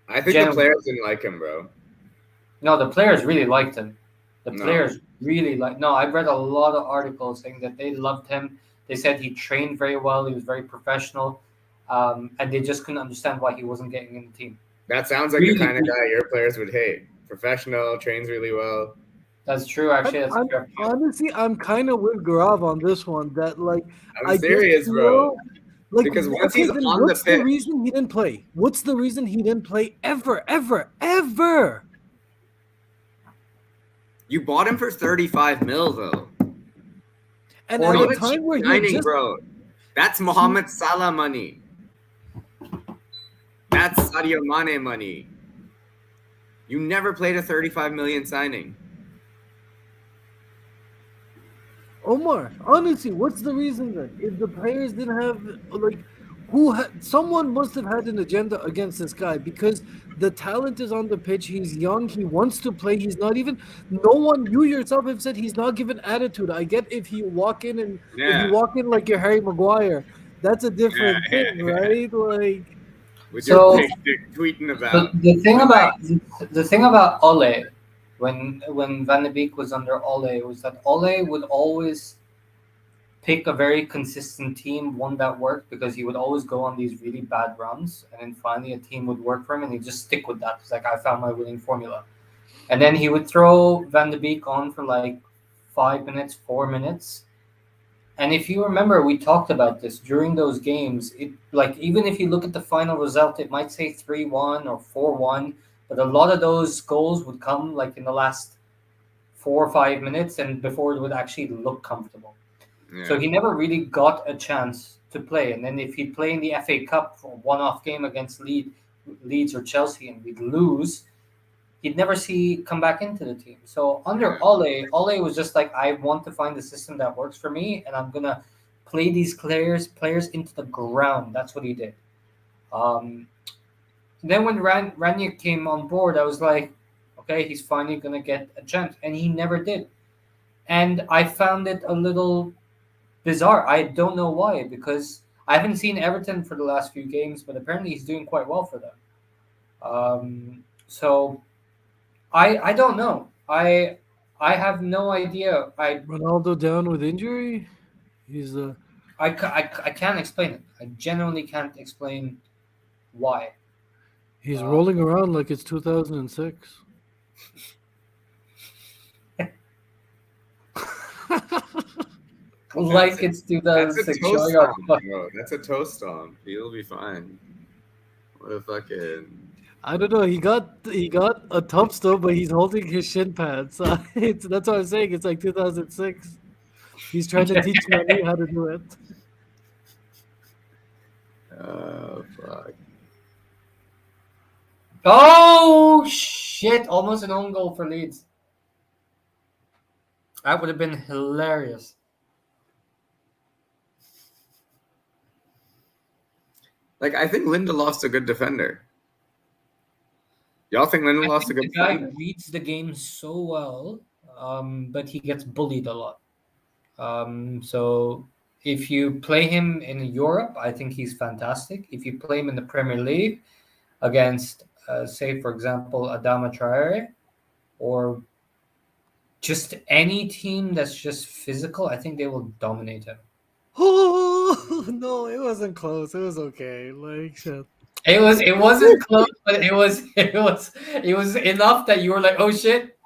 I think the players didn't like him, bro. No, the players really liked him. No, I've read a lot of articles saying that they loved him. They said he trained very well. He was very professional. And they just couldn't understand why he wasn't getting in the team. That sounds like the kind of guy your players would hate. Professional, trains really well. That's true, actually. Honestly, I'm kind of with Gaurav on this one. That like, I'm serious, bro. Like, because once he's on what's the pitch, the reason he didn't play? What's the reason he didn't play ever? You bought him for 35 mil, though. And at a time where signing, bro, that's Mohamed Salah money. That's Sadio Mane money. You never played a 35 million signing. Omar, honestly, what's the reason then? If the players didn't have like, someone must have had an agenda against this guy because the talent is on the pitch. He's young. He wants to play. He's not even. No one. You yourself have said he's not given attitude. I get if you walk in and if you walk in like you're Harry Maguire, that's a different thing, right? Like. With your big dick tweeting about. The thing about Ole, when Van de Beek was under Ole, was that Ole would always pick a very consistent team, one that worked, because he would always go on these really bad runs, and then finally a team would work for him, and he'd just stick with that. It's like, I found my winning formula. And then he would throw Van de Beek on for like 5 minutes, 4 minutes. And if you remember, we talked about this during those games. It like even if you look at the final result, it might say 3-1 or 4-1, but a lot of those goals would come like in the last 4 or 5 minutes, and before it would actually look comfortable. Yeah. So he never really got a chance to play. And then if he'd play in the FA Cup for a one-off game against Leeds or Chelsea, and we'd lose, he'd never come back into the team. So under Ole was just like, I want to find a system that works for me, and I'm gonna play these players into the ground. That's what he did. Then when Rania came on board, I was like, okay, he's finally gonna get a chance, and he never did. And I found it a little bizarre. I don't know why, because I haven't seen Everton for the last few games, but apparently he's doing quite well for them. So I don't know. I have no idea. Ronaldo down with injury. He's I can't explain it. I genuinely can't explain why. he's rolling around like it's 2006. Like it's 2006. That's a toe stomp, bro. That's a toe stomp. He'll be fine. What a fucking. I don't know. He got a top stop, but he's holding his shin pads. That's what I'm saying. It's like 2006. He's trying to teach me how to do it. Oh fuck! Oh shit! Almost an own goal for Leeds. That would have been hilarious. Like, I think Lindelof's a good defender. Y'all think Lindelof's a good defender? The guy reads the game so well, but he gets bullied a lot. So if you play him in Europe, I think he's fantastic. If you play him in the Premier League against, say, for example, Adama Traore, or just any team that's just physical, I think they will dominate him. Oh no, it wasn't close. It was okay. Like shit. It wasn't close, but it was enough that you were like, oh shit.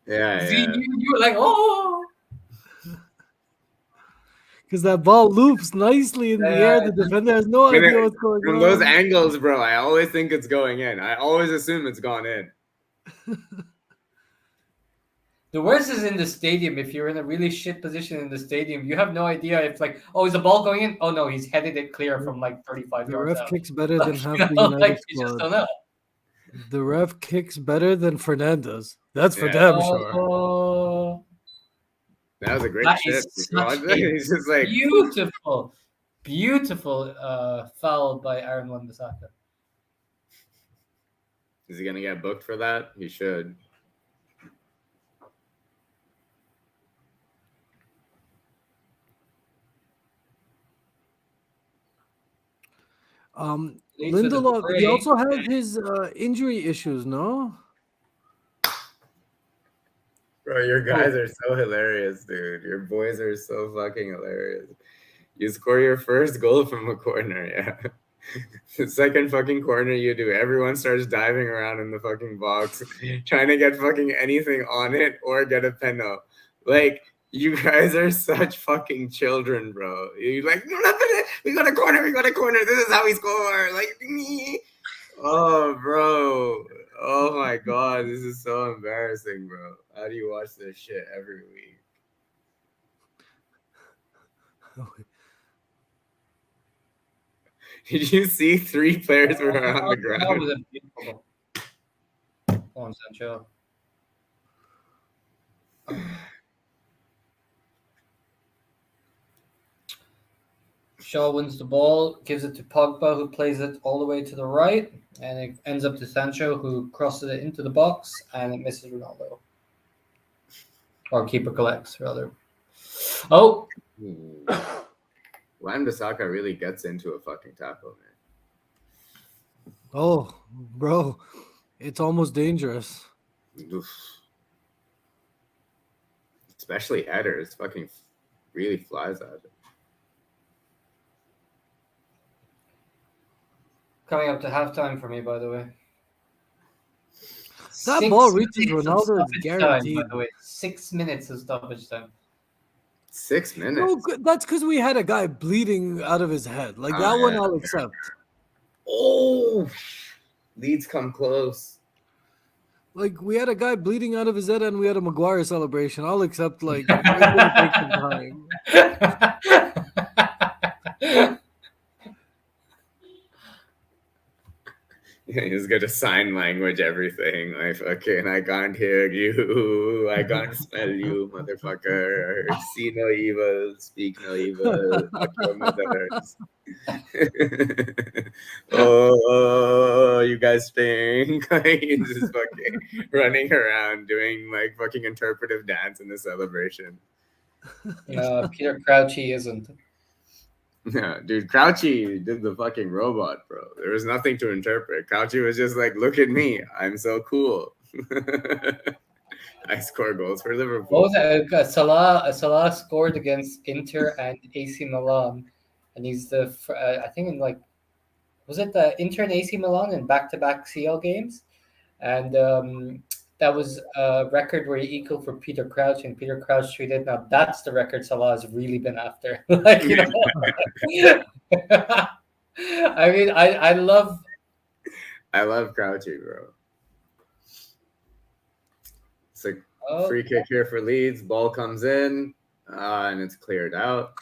Yeah. You were like, oh. Because that ball loops nicely in the air. The defender has no idea what's going on. From those angles, bro, I always think it's going in. I always assume it's gone in. The worst is in the stadium. If you're in a really shit position in the stadium, you have no idea if like, oh, is the ball going in? Oh no, he's headed it clear from like 35 the yards ref out. kicks better than half the United You just squad. don't know. The ref kicks better than Fernandez. That's for damn sure. Oh, that was a great that shit. is such a He's just like beautiful foul by Aaron Wan-Bissaka. Is he gonna get booked for that? He should. Lindelof, he also has his injury issues, no? Bro, your guys are so hilarious, dude. Your boys are so fucking hilarious. You score your first goal from a corner, yeah. The second fucking corner you do, everyone starts diving around in the fucking box, trying to get fucking anything on it or get a penalty. Like, you guys are such fucking children, bro. You're like, we got a corner, this is how we score. Like, oh, bro. Oh my god, this is so embarrassing, bro. How do you watch this shit every week? Did you see 3 players were on the ground? That was a beautiful. Come on, Sancho. Shaw wins the ball, gives it to Pogba, who plays it all the way to the right, and it ends up to Sancho, who crosses it into the box, and it misses Ronaldo. Or keeper collects, rather. Oh! Wan-Bissaka really gets into a fucking tackle, man. Oh, bro. It's almost dangerous. Oof. Especially headers. Fucking really flies at it. Coming up to halftime for me, by the way. That ball reaches Ronaldo, it's guaranteed. By the way, 6 minutes of stoppage time. 6 minutes? No, that's because we had a guy bleeding out of his head. Like, that one I'll accept. Oh! Leeds come close. Like, we had a guy bleeding out of his head and we had a Maguire celebration. I'll accept, like, it's going to take some time. He's got a sign language, everything. Like, fucking, I can't hear you. I can't smell you, motherfucker. See no evil, speak no evil. Fuck your mothers. Oh, you guys stink. He's just fucking running around doing like fucking interpretive dance in the celebration. Peter Crouch, he isn't. Yeah, dude, Crouchy did the fucking robot, bro. There was nothing to interpret. Crouchy was just like, look at me. I'm so cool. I score goals for Liverpool. What was that? Salah scored against Inter and AC Milan. And he's I think in like, was it the Inter and AC Milan in back-to-back CL games? And that was a record where he equaled for Peter Crouch, and Peter Crouch tweeted, "Now that's the record Salah has really been after." Like, you know, I mean, I love Crouchy, bro. It's a free kick here for Leeds. Ball comes in, and it's cleared out.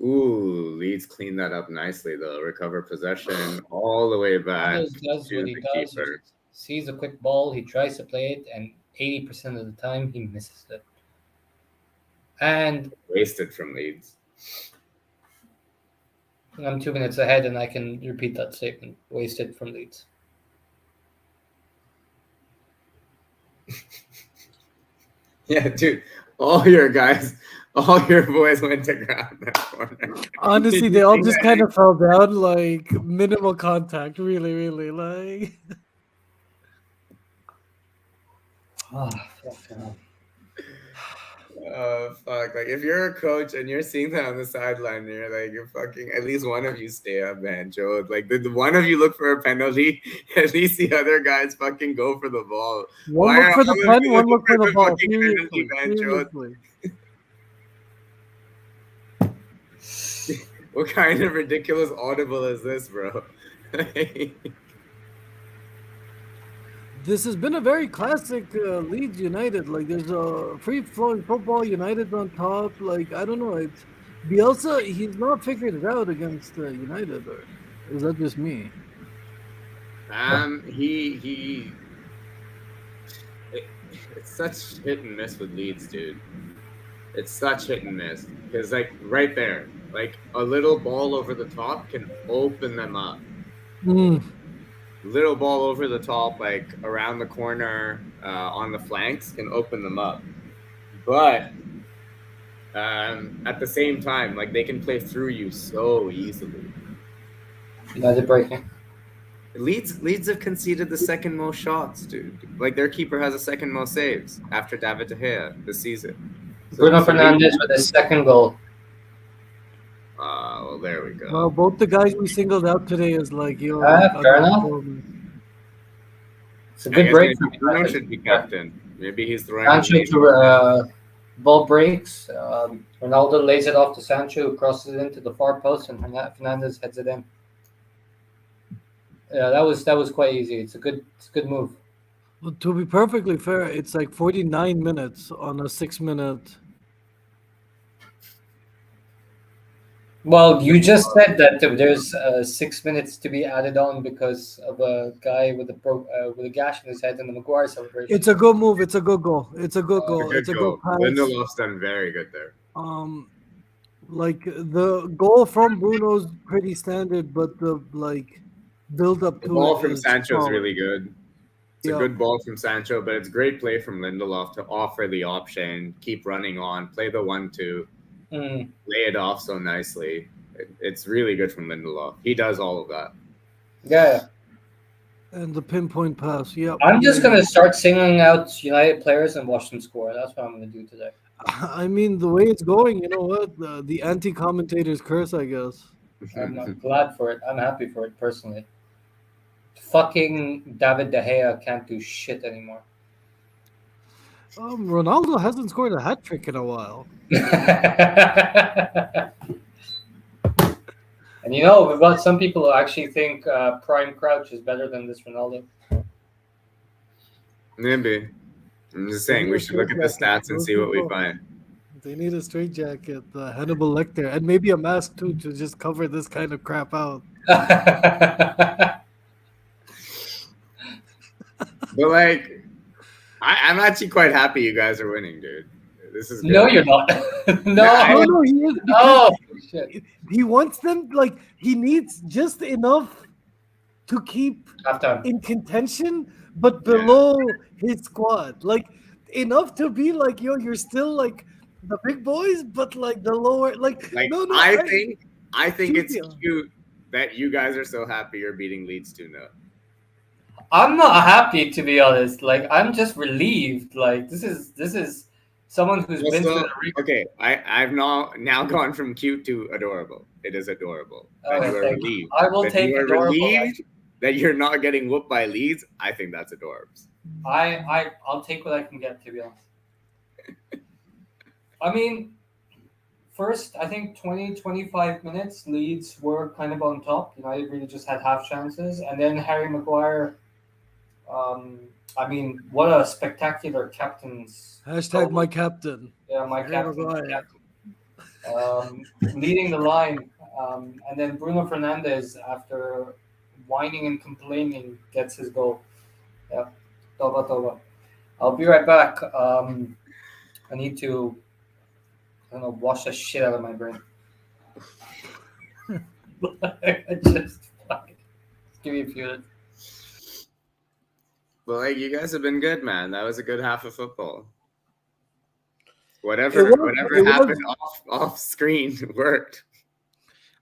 Ooh, Leeds cleaned that up nicely, though. Recover possession all the way back. Does what he does. He sees a quick ball, he tries to play it, and 80% of the time he misses it. And wasted from Leeds. I'm 2 minutes ahead, and I can repeat that statement. Wasted from Leeds. Yeah, dude. All your boys went to ground that corner. Honestly, they all just kind of fell down, like minimal contact. Really, really, like. Oh, fuck. Oh, fuck. Like, if you're a coach and you're seeing that on the sideline, you're like, you're fucking, at least one of you stay up, man, Joe. Like, the one of you look for a penalty, at least the other guys fucking go for the ball. One look for the pen, one look for the ball. Seriously. What kind of ridiculous audible is this, bro? This has been a very classic Leeds United. Like, there's a free-flowing football. United's on top. Like, I don't know. It's Bielsa. He's not figured it out against United, or is that just me? It's such hit and miss with Leeds, dude. It's such hit and miss because, like, right there, like a little ball over the top can open them up. Little ball over the top, like around the corner, on the flanks, can open them up. But at the same time, like, they can play through you so easily. United breaking. Leeds have conceded the second most shots, dude. Like, their keeper has the second most saves after David De Gea this season. Bruno Fernandes with his second goal. Well, there we go. Well, both the guys we singled out today is like, yo. Fair enough. It's a good break. Bruno should be captain. Maybe he's throwing. Sancho to ball breaks. Ronaldo lays it off to Sancho, who crosses it into the far post, and Fernandes heads it in. Yeah, that was quite easy. It's a good move. Well, to be perfectly fair, it's like 49 minutes on a 6-minute. Well, you just said that there's 6 minutes to be added on because of a guy with a gash in his head in the Maguire celebration. It's a good move. It's a good goal. It's a good goal. It's a good pass. Lindelof's done very good there. Like, the goal from Bruno's pretty standard, but the build up to the ball it from is Sancho's strong. really good. It's a good ball from Sancho, but it's great play from Lindelof to offer the option, keep running on, play the 1-2, lay it off so nicely. It's really good from Lindelof. He does all of that. Yeah. And the pinpoint pass. Yeah. I'm just gonna start singling out United players and watch them score. That's what I'm gonna do today. I mean, the way it's going, you know what? The anti-commentator's curse, I guess. I'm glad for it. I'm happy for it personally. Fucking David De Gea can't do shit anymore. Ronaldo hasn't scored a hat trick in a while. And you know, we've got some people who actually think Prime Crouch is better than this Ronaldo. Maybe. I'm just saying we should look at the stats and see what we find. They need a straitjacket, Hannibal Lecter, and maybe a mask too to just cover this kind of crap out. But like, I'm actually quite happy you guys are winning, dude. This is good. No, you're not. No, he is. Oh, shit. He wants them, like, he needs just enough to keep Halftime. in contention, but below his squad. Like, enough to be like, yo, you're still like the big boys, but like the lower, like no, I think it's cute that you guys are so happy you're beating Leeds 2-0. I'm not happy, to be honest. Like, I'm just relieved. Like, this is someone who's been through the okay, I've now gone from cute to adorable. It is adorable that you are relieved. I will take adorable. Relieved that you're not getting whooped by Leeds. I think that's adorbs. I'll take what I can get, to be honest. I mean, first, I think 20-25 minutes, Leeds were kind of on top. United really just had half chances, and then Harry Maguire. I mean, what a spectacular captain's. Hashtag my captain. Yeah, my captain. Leading the line. And then Bruno Fernandes, after whining and complaining, gets his goal. Yeah, Tova. I'll be right back. I need to, I don't know, wash the shit out of my brain. Just give me a few minutes. Well, like, you guys have been good, man. That was a good half of football. Whatever happened off screen worked.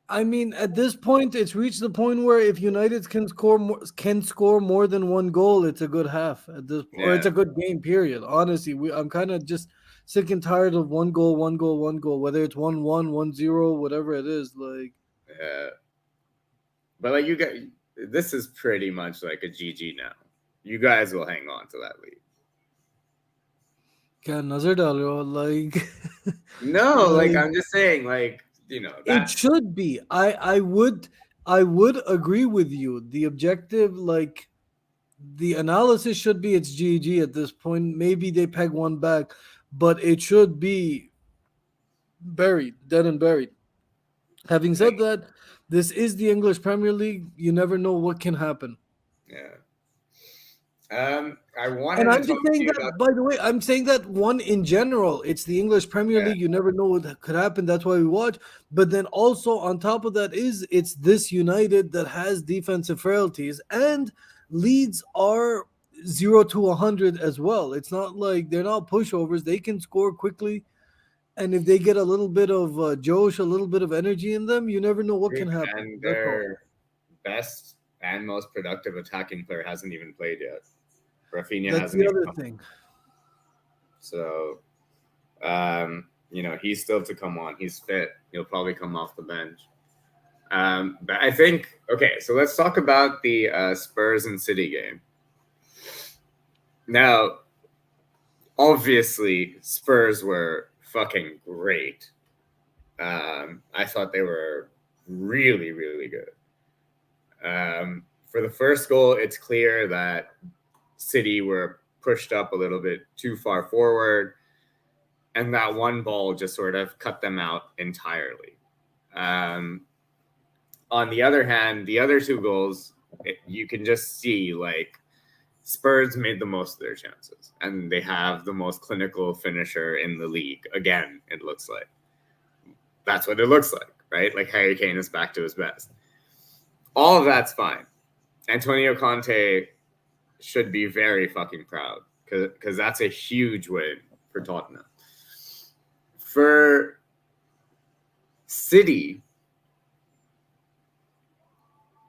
I mean, at this point, it's reached the point where if United can score more than one goal, it's a good half at this point, or it's a good game. Period. Honestly, I'm kind of just sick and tired of one goal, whether it's 1-1, 1-0, whatever it is. Like, yeah. But like, you guys, this is pretty much like a GG now. You guys will hang on to that lead. like no, like I'm just saying, like, you know, it should be. I would agree with you. The objective, like the analysis should be it's GG at this point. Maybe they peg one back, but it should be dead and buried. Having said that, this is the English Premier League. You never know what can happen. Yeah. I wanted and I'm to just saying that, by the way, I'm saying that one in general, it's the English Premier League. You never know what could happen. That's why we watch. But then also on top of that it's this United that has defensive frailties, and Leeds are 0 to 100 as well. It's not like they're not pushovers. They can score quickly. And if they get a little bit of Josh, a little bit of energy in them, you never know what can happen. And their best and most productive attacking player hasn't even played yet. Rafinha That's hasn't the even other thing. So, you know, he's still to come on. He's fit. He'll probably come off the bench. But I think, okay, so let's talk about the Spurs and City game. Now, obviously, Spurs were fucking great. I thought they were really, really good. For the first goal, it's clear that City were pushed up a little bit too far forward, and that one ball just sort of cut them out entirely. On the other hand, the other two goals, you can just see, like, Spurs made the most of their chances, and they have the most clinical finisher in the league. Again, it looks like. That's what it looks like, right? Like, Harry Kane is back to his best. All of that's fine. Antonio Conte should be very fucking proud because that's a huge win for Tottenham. For City,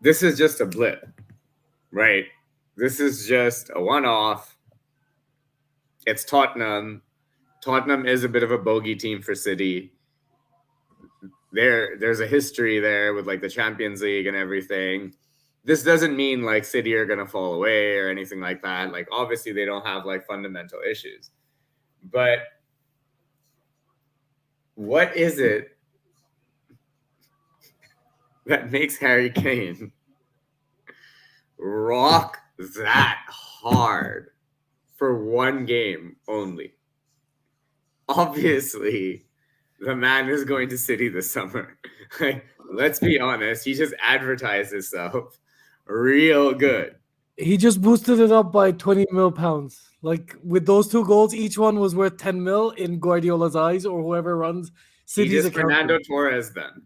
this is just a blip, right? This is just a one-off. It's Tottenham. Tottenham is a bit of a bogey team for City. There's a history there with like the Champions League and everything. This doesn't mean like City are going to fall away or anything like that. Like, obviously they don't have like fundamental issues, but what is it that makes Harry Kane rock that hard for one game only? Obviously, the man is going to City this summer. Like, let's be honest. He just advertised himself real good. He just boosted it up by 20 mil pounds. Like with those 2 goals, each one was worth 10 mil in Guardiola's eyes or whoever runs He City's just account. Fernando Torres then.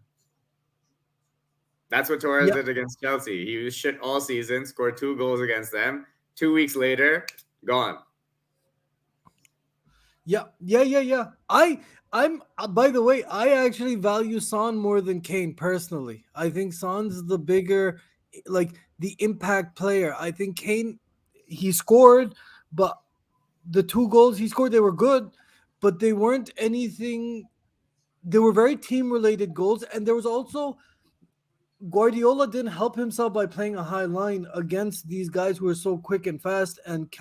That's what Torres Yeah. did against Chelsea. He was shit all season, scored 2 goals against them. 2 weeks later, gone. Yeah. I'm by the way, I actually value Son more than Kane personally. I think Son's the bigger, like the impact player. I think Kane, he scored, but the 2 goals he scored, they were good, but they weren't anything. They were very team related goals, and there was also Guardiola didn't help himself by playing a high line against these guys who are so quick and fast and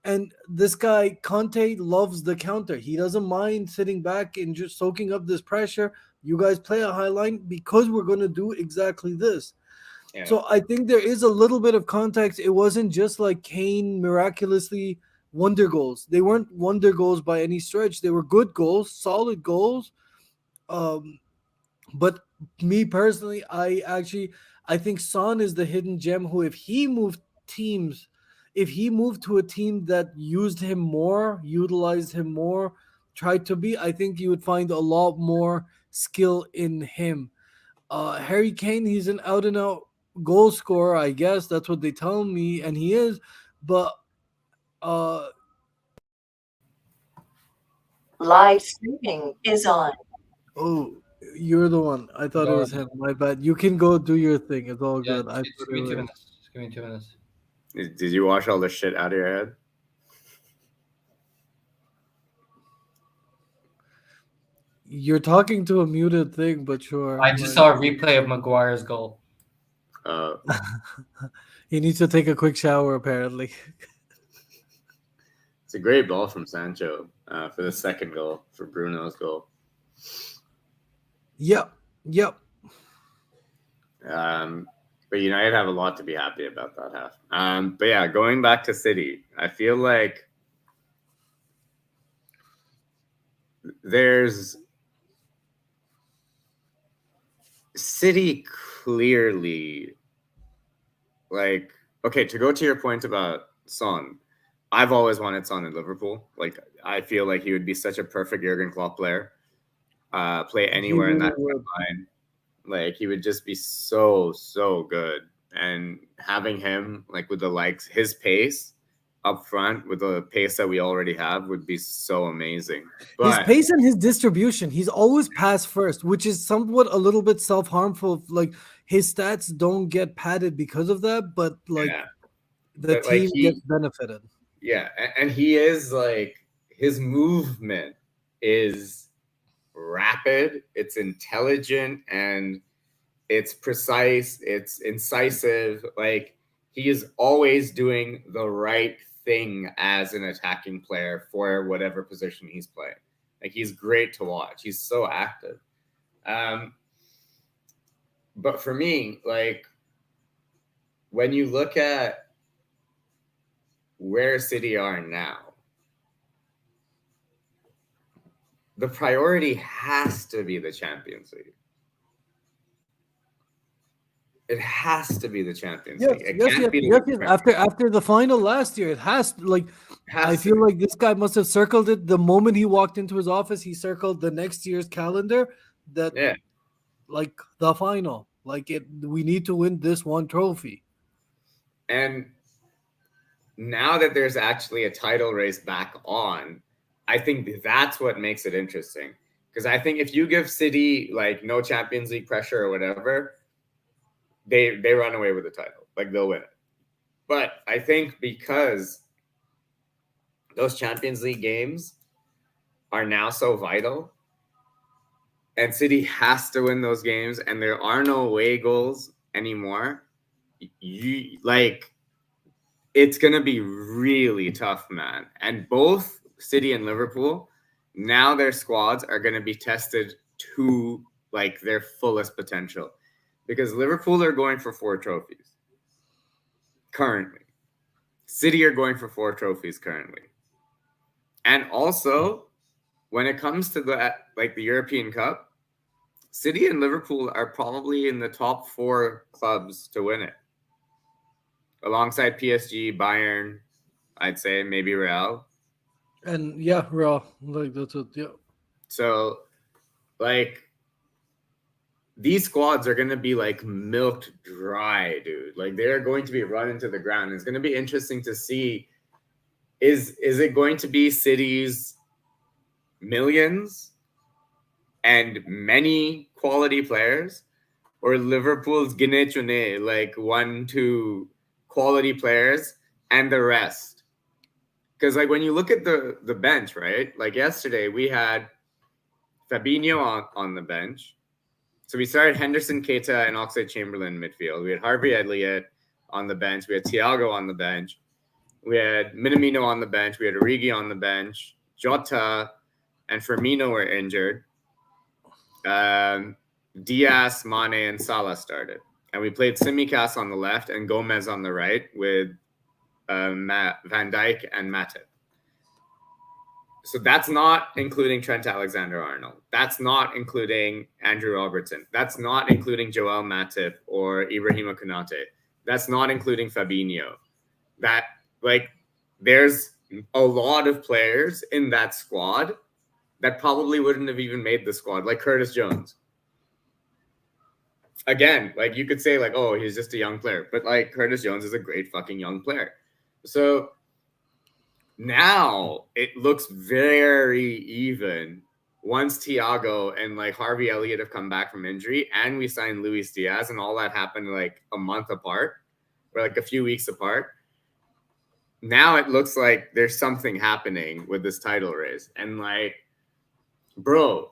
and this guy Conte loves the counter. He doesn't mind sitting back and just soaking up this pressure. You guys play a high line because we're going to do exactly this. Yeah. So I think there is a little bit of context. It wasn't just like Kane miraculously wonder goals. They weren't wonder goals by any stretch. They were good goals, solid goals. But me personally, I think Son is the hidden gem who, if he moved to a team that used him more, utilized him more, tried to be, I think you would find a lot more skill in him. Harry Kane, he's an out and out goal scorer, I guess that's what they tell me, and he is. But Live streaming is on. oh, you're the one. I thought it was him. My bad. You can go do your thing. It's all good. I Just give me 2 minutes. Give me 2 minutes. Did you wash all the shit out of your head? You're talking to a muted thing, but sure. I just saw a replay of Maguire's goal. He needs to take a quick shower, apparently. It's a great ball from Sancho for the second goal, for Bruno's goal. Yep. But United have a lot to be happy about that half. But yeah, going back to City, I feel like there's City clearly, like, okay, to go to your point about Son, I've always wanted Son in Liverpool. Like, I feel like he would be such a perfect Jurgen Klopp player. Play anywhere in that line. Like, he would just be so good. And having him, like, with the likes, his pace up front with the pace that we already have would be so amazing. But his pace and his distribution, he's always pass first, which is somewhat a little bit self-harmful. Like, his stats don't get padded because of that, but like the team gets benefited. Yeah, and he is like, his movement is rapid, it's intelligent, and it's precise, it's incisive. Like, he is always doing the right thing as an attacking player for whatever position he's playing. Like, he's great to watch. He's so active. But for me, like, when you look at where City are now, the priority has to be the Champions League. It has to be the Champions League. After the final last year, it has to, like, I feel like this guy must have circled it the moment he walked into his office. He circled the next year's calendar like the final. Like, we need to win this one trophy. And now that there's actually a title race back on, I think that's what makes it interesting. Because I think if you give City like no Champions League pressure or whatever, they run away with the title. Like, they'll win it. But I think because those Champions League games are now so vital, and City has to win those games, and there are no away goals anymore, it's going to be really tough, man. And both City and Liverpool, now their squads are going to be tested to like their fullest potential, because Liverpool are going for 4 trophies currently. City are going for 4 trophies currently. And also, when it comes to the European Cup, City and Liverpool are probably in the top 4 clubs to win it. alongside PSG, Bayern, I'd say maybe Real. And yeah, Raw. Like that's it. Yeah. So like these squads are gonna be like milked dry, dude. Like they're going to be run into the ground. It's gonna be interesting to see is it going to be City's millions and many quality players, or Liverpool's Gine Chune, like 1-2 quality players and the rest? Because like when you look at the bench, right? Like yesterday we had Fabinho on the bench. So we started Henderson, Keita, and Oxlade-Chamberlain midfield. We had Harvey Elliott on the bench. We had Thiago on the bench. We had Minamino on the bench. We had Origi on the bench. Jota and Firmino were injured. Diaz, Mane, and Salah started. And we played Simicas on the left and Gomez on the right with Van Dijk and Matip. So that's not including Trent Alexander-Arnold. That's not including Andrew Robertson. That's not including Joel Matip or Ibrahima Konate. That's not including Fabinho. That, like, there's a lot of players in that squad that probably wouldn't have even made the squad, like Curtis Jones. Again, like, you could say, like, oh, he's just a young player. But, like, Curtis Jones is a great fucking young player. So now it looks very even once Thiago and like Harvey Elliott have come back from injury and we signed Luis Diaz, and all that happened like a month apart or like a few weeks apart. Now it looks like there's something happening with this title race. And like, bro,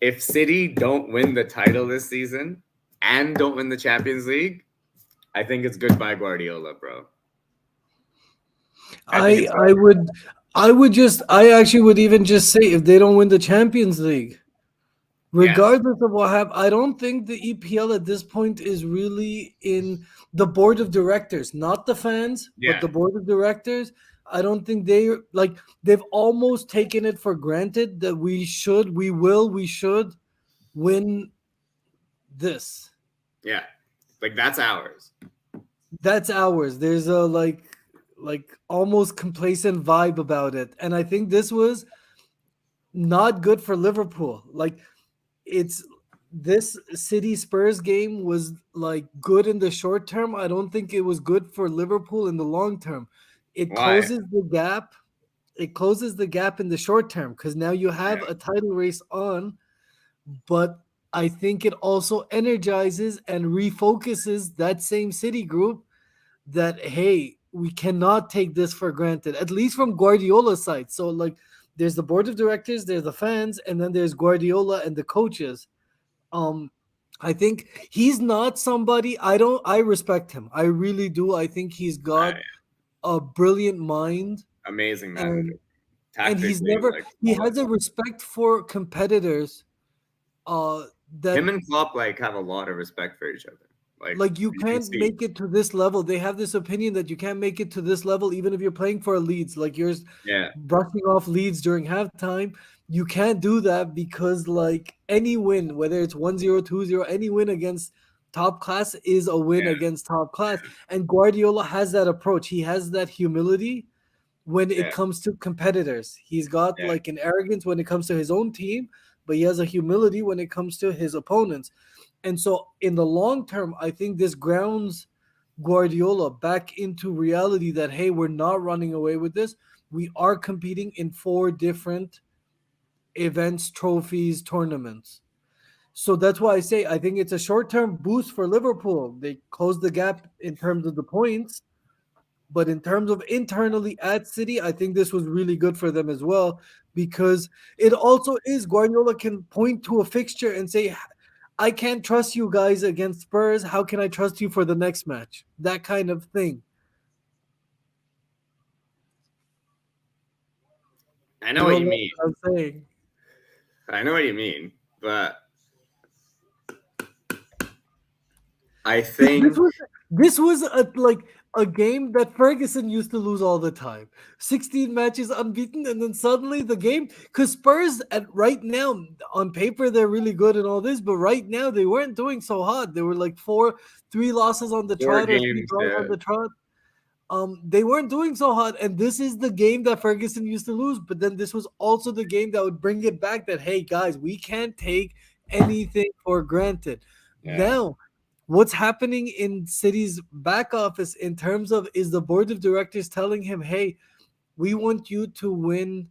if City don't win the title this season and don't win the Champions League, I think it's goodbye Guardiola, bro. I actually would even just say if they don't win the Champions League, regardless of what happens, I don't think the EPL at this point is really in the board of directors, not the fans, but the board of directors. I don't think they've almost taken it for granted that we should win this. Yeah. Like that's ours. That's ours. There's a like almost complacent vibe about it. And I think this was not good for Liverpool. Like this City Spurs game was like good in the short term. I don't think it was good for Liverpool in the long term. It closes the gap. It closes the gap in the short term because now you have a title race on, but I think it also energizes and refocuses that same City group that, hey, we cannot take this for granted, at least from Guardiola's side. So like there's the board of directors, there's the fans, and then there's Guardiola and the coaches. I think he's not somebody I respect him. I really do. I think he's got a brilliant mind. Amazing manager. And he's never he has a respect for competitors. That him and Klopp like have a lot of respect for each other. Like you can't make it to this level. They have this opinion that you can't make it to this level even if you're playing for a Leeds. Like you're brushing off Leeds during halftime. You can't do that because like any win, whether it's 1-0, 2-0, any win against top class is a win against top class. And Guardiola has that approach. He has that humility when it comes to competitors. He's got like an arrogance when it comes to his own team, but he has a humility when it comes to his opponents. And so in the long term, I think this grounds Guardiola back into reality that, hey, we're not running away with this. We are competing in 4 different events, trophies, tournaments. So that's why I say I think it's a short-term boost for Liverpool. They closed the gap in terms of the points. But in terms of internally at City, I think this was really good for them as well because it also is Guardiola can point to a fixture and say, I can't trust you guys against Spurs. How can I trust you for the next match? That kind of thing. I know what you mean. I'm saying. I know what you mean, but I think this was a game that Ferguson used to lose all the time. 16 matches unbeaten, and then suddenly the game, because Spurs right now, on paper, they're really good and all this, but right now they weren't doing so hot. They were like 3 losses on the trot or 3 draws on the trot. they weren't doing so hot, and this is the game that Ferguson used to lose. But then this was also the game that would bring it back. That hey guys, we can't take anything for granted. Yeah. Now, what's happening in City's back office in terms of is the board of directors telling him, hey, we want you to win.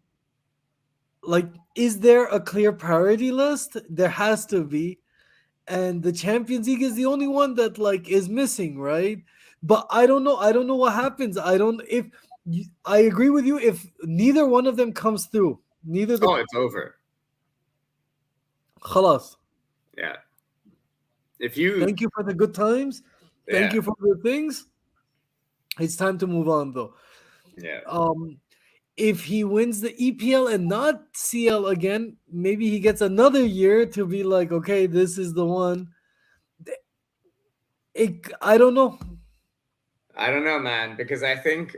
Like, is there a clear priority list? There has to be, and the Champions League is the only one that like is missing, right? But I don't know. I don't know what happens. I don't if I agree with you. If neither one of them comes through, neither the it's over. Khalas. Yeah. If you Thank you for the good times. Thank you for the things. It's time to move on though. Yeah. If he wins the EPL and not CL again, maybe he gets another year to be like, okay, this is the one. I don't know. I don't know, man, because I think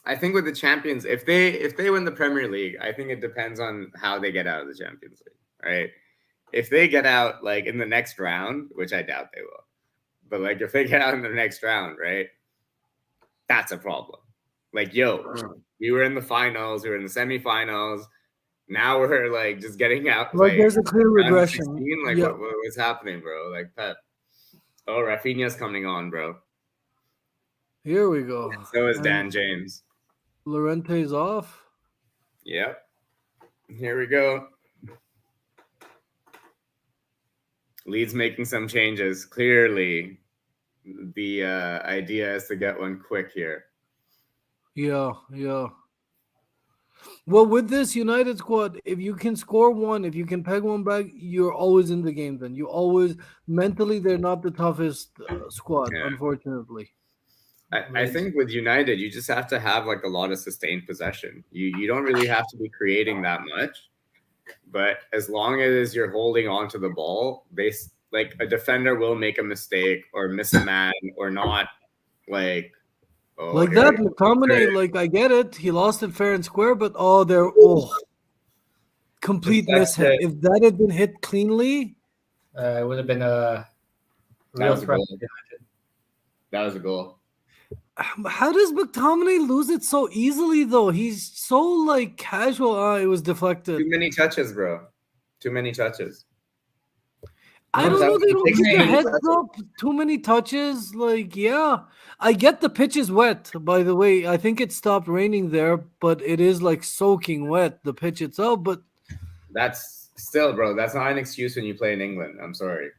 with the champions, if they win the Premier League, I think it depends on how they get out of the Champions League, right? If they get out like in the next round, which I doubt they will, but like if they get out in the next round, right, that's a problem. Like, we were in the finals, we were in the semifinals. Now we're like just getting out. Like there's a clear regression. Like what's happening, bro? Like Pep. Oh, Rafinha's coming on, bro. Here we go. So is Dan James. Llorente's off. Yep. Here we go. Leeds making some changes. Clearly, the idea is to get one quick here. Yeah. Well, with this United squad, if you can score one, if you can peg one back, you're always in the game. Then you always mentally, they're not the toughest squad, unfortunately. I think with United, you just have to have like a lot of sustained possession. You don't really have to be creating that much, but as long as you're holding on to the ball, like a defender will make a mistake or miss a man or not like. That, McTominay, like I get it. He lost it fair and square, but complete mishit. If that had been hit cleanly, it would have been a real threat. That was a goal. How does McTominay lose it so easily, though? He's so like casual. It was deflected. Too many touches, bro. Too many touches. I don't know. They don't keep their heads up. Too many touches. Like, yeah. I get the pitch is wet, by the way. I think it stopped raining there, but it is like soaking wet, the pitch itself. But that's still, bro, that's not an excuse when you play in England. I'm sorry.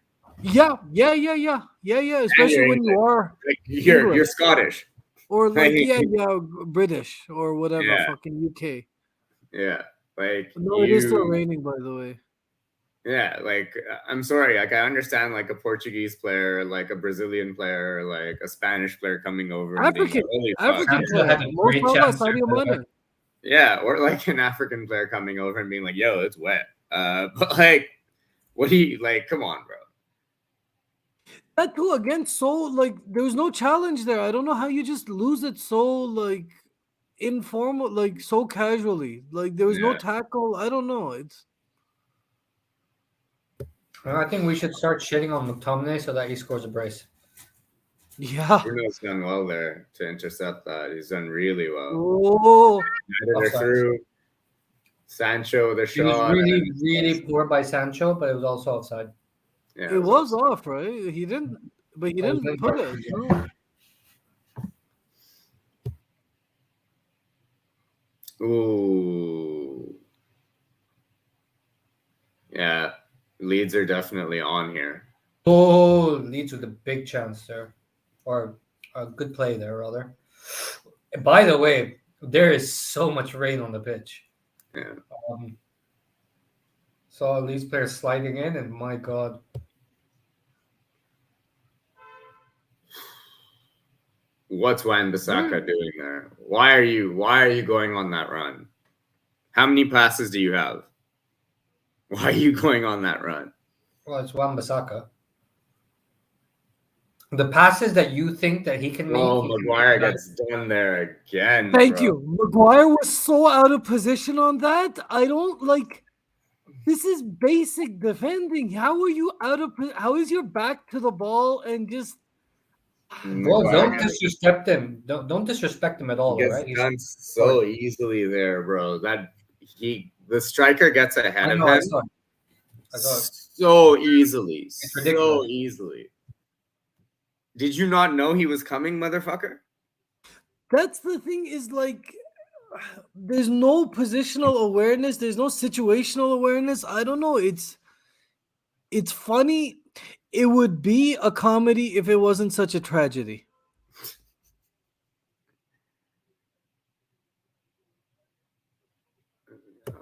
Yeah. Especially when you are like you're Scottish. Or like British or whatever, fucking UK. Yeah. Like no, it is still raining, by the way. Yeah, like I'm sorry, like I understand like a Portuguese player, like a Brazilian player, like a Spanish player coming over. African player. Yeah, or like an African player coming over and being like, "Yo, it's wet." But like, what do you like? Come on, bro. That too, again, so like there was no challenge there. I don't know how you just lose it so like informal, like so casually. Like there was no tackle. I don't know. I think we should start shitting on McTominay so that he scores a brace. Yeah. Bruno's done well there to intercept that. He's done really well. Oh. They're through. Sancho, the shot. It was really poor by Sancho, but it was also offside. Yeah, it was off, right? He didn't put it. No. Ooh. Yeah. Leeds are definitely on here. Oh, Leeds with a big chance there. Or a good play there, rather. By the way, there is so much rain on the pitch. Yeah. Saw Leeds players sliding in, and my God. What's Wan-Bissaka doing there? Why are you going on that run? How many passes do you have? Why are you going on that run? Well, it's Wan-Bissaka. The passes that you think that he can make. Oh, Maguire gets done there again. Thank you. Maguire was so out of position on that. I don't like. This is basic defending. How are you out of? How is your back to the ball and just? Bro, don't disrespect him. Don't disrespect him at all, He gets right? done so easily there, bro. The striker gets ahead of him so easily. It's ridiculous. So easily. Did you not know he was coming, motherfucker? That's the thing, is like there's no positional awareness, there's no situational awareness. I don't know. It's funny. It would be a comedy if it wasn't such a tragedy.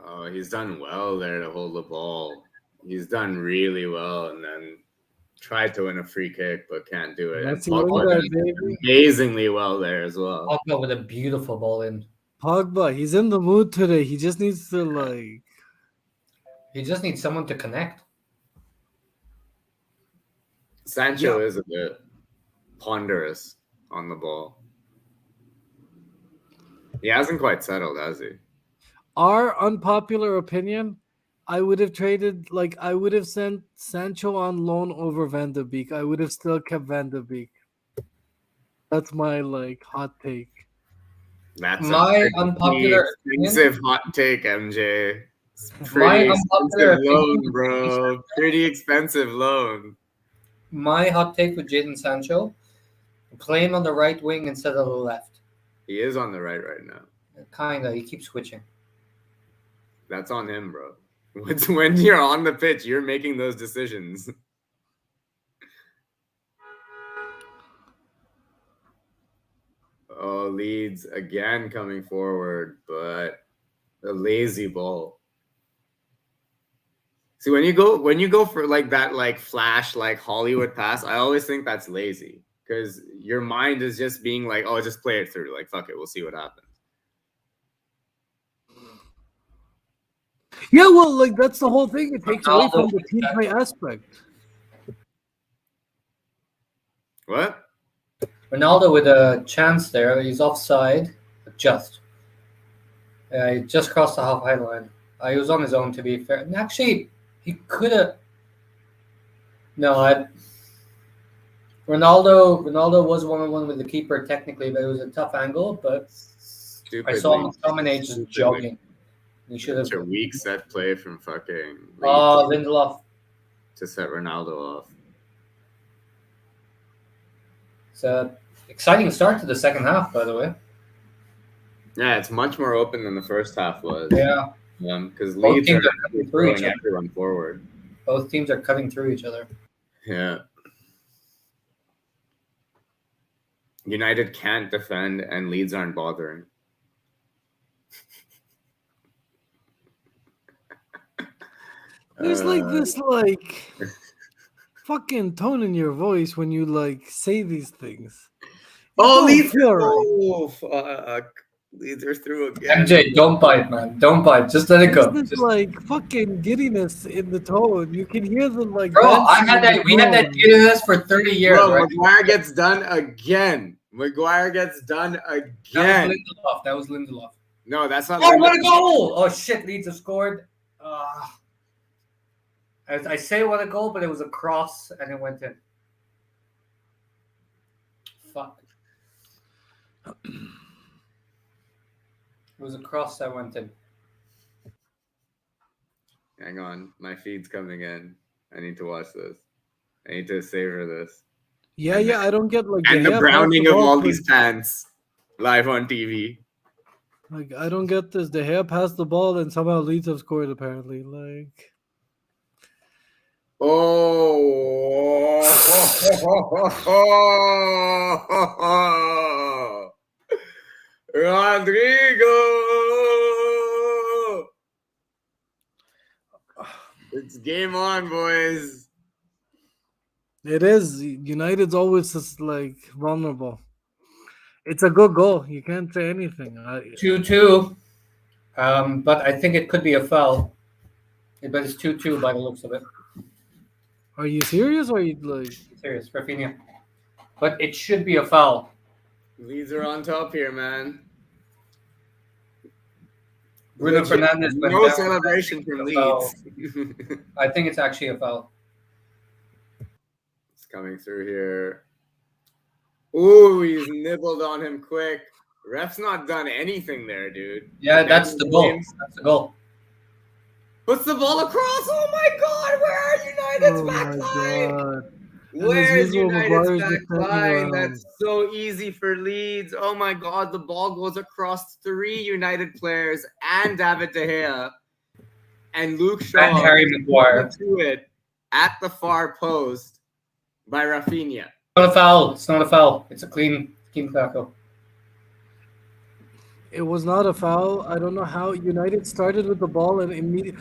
Oh, he's done well there to hold the ball. He's done really well, and then tried to win a free kick but can't do it. And Pogba did amazingly well there as well. Pogba with a beautiful ball in. Pogba, he's in the mood today. He just needs to He just needs someone to connect. Sancho is a bit ponderous on the ball. He hasn't quite settled, has he? Our unpopular opinion, I would have sent Sancho on loan over Van de Beek. I would have still kept Van de Beek. That's my hot take. That's my unpopular expensive hot take, MJ. Pretty expensive loan, bro. Pretty expensive loan. My hot take with Jadon Sancho, play him on the right wing instead of the left. He is on the right now. Kinda. He keeps switching. That's on him, bro. When you're on the pitch, you're making those decisions. Oh, Leeds again coming forward, but a lazy ball. See, when you go for that flash Hollywood pass, I always think that's lazy because your mind is just being like, oh, just play it through. Fuck it, we'll see what happens. Yeah, well, that's the whole thing. It takes away from the team play aspect. What? Ronaldo with a chance there. He's offside. Just. He just crossed the half-high line. He was on his own, to be fair. And actually, he could have. No, Ronaldo was 1-on-1 with the keeper technically, but it was a tough angle. But I saw McTominay just jogging. He should have. Such a weak set play from fucking. Lindelof to set Ronaldo off. It's an exciting start to the second half, by the way. Yeah, it's much more open than the first half was. Yeah. Because Leeds are throwing everyone forward. Both teams are cutting through each other. Yeah. United can't defend, and Leeds aren't bothering. There's this fucking tone in your voice when you say these things. Oh, Leeds! Oh, fuck. Leeds are through again. MJ, don't bite, man. Don't bite. Just let it go. There's fucking giddiness in the tone. You can hear the Bro, we had that giddiness for 30 years. Bro, right? Maguire gets done again. That was Lindelof. No, that's not. Oh, what a goal! Oh shit, Leeds have scored. I say what a goal, but it was a cross and it went in. Fuck. It was a cross that went in. Hang on, my feed's coming in. I need to watch this. I need to savor this. Yeah, I don't get and the browning of all these pants live on TV. I don't get this. De Gea passed the ball and somehow Leeds have scored apparently. Oh, Rodrigo! It's game on, boys. It is. United's always just vulnerable. It's a good goal. You can't say anything. 2-2. But I think it could be a foul. But it's 2-2 by the looks of it. Are you serious or are you serious, Rafinha? But it should be a foul. Leeds are on top here, man. Bruno Fernandes. No celebration from Leeds. I think it's actually a foul. It's coming through here. Ooh, he's nibbled on him quick. Ref's not done anything there, dude. Yeah, that's the goal. That's the goal. Puts the ball across. Oh my God, where are United's back line? Where's United's back line? That's so easy for Leeds. Oh my God, the ball goes across 3 United players and David De Gea and Luke Shaw And Harry Maguire to it at the far post by Rafinha. Not a foul. It's not a foul. It's a clean tackle. It was not a foul. I don't know how United started with the ball and immediately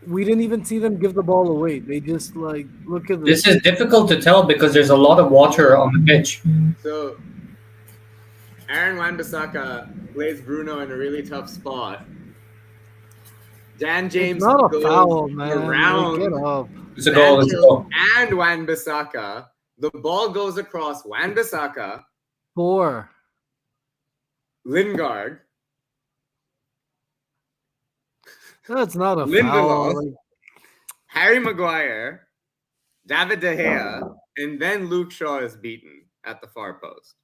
we didn't even see them give the ball away. They just like look at this. This is difficult to tell because there's a lot of water on the pitch. So Aaron Wan-Bissaka plays Bruno in a really tough spot. Dan James it's not a foul, man. Around get up. It's a goal. It's a goal. And Wan-Bissaka. The ball goes across Wan-Bissaka. 4. Lingard. That's not a Lindelof, foul. Harry Maguire, David De Gea, and then Luke Shaw is beaten at the far post.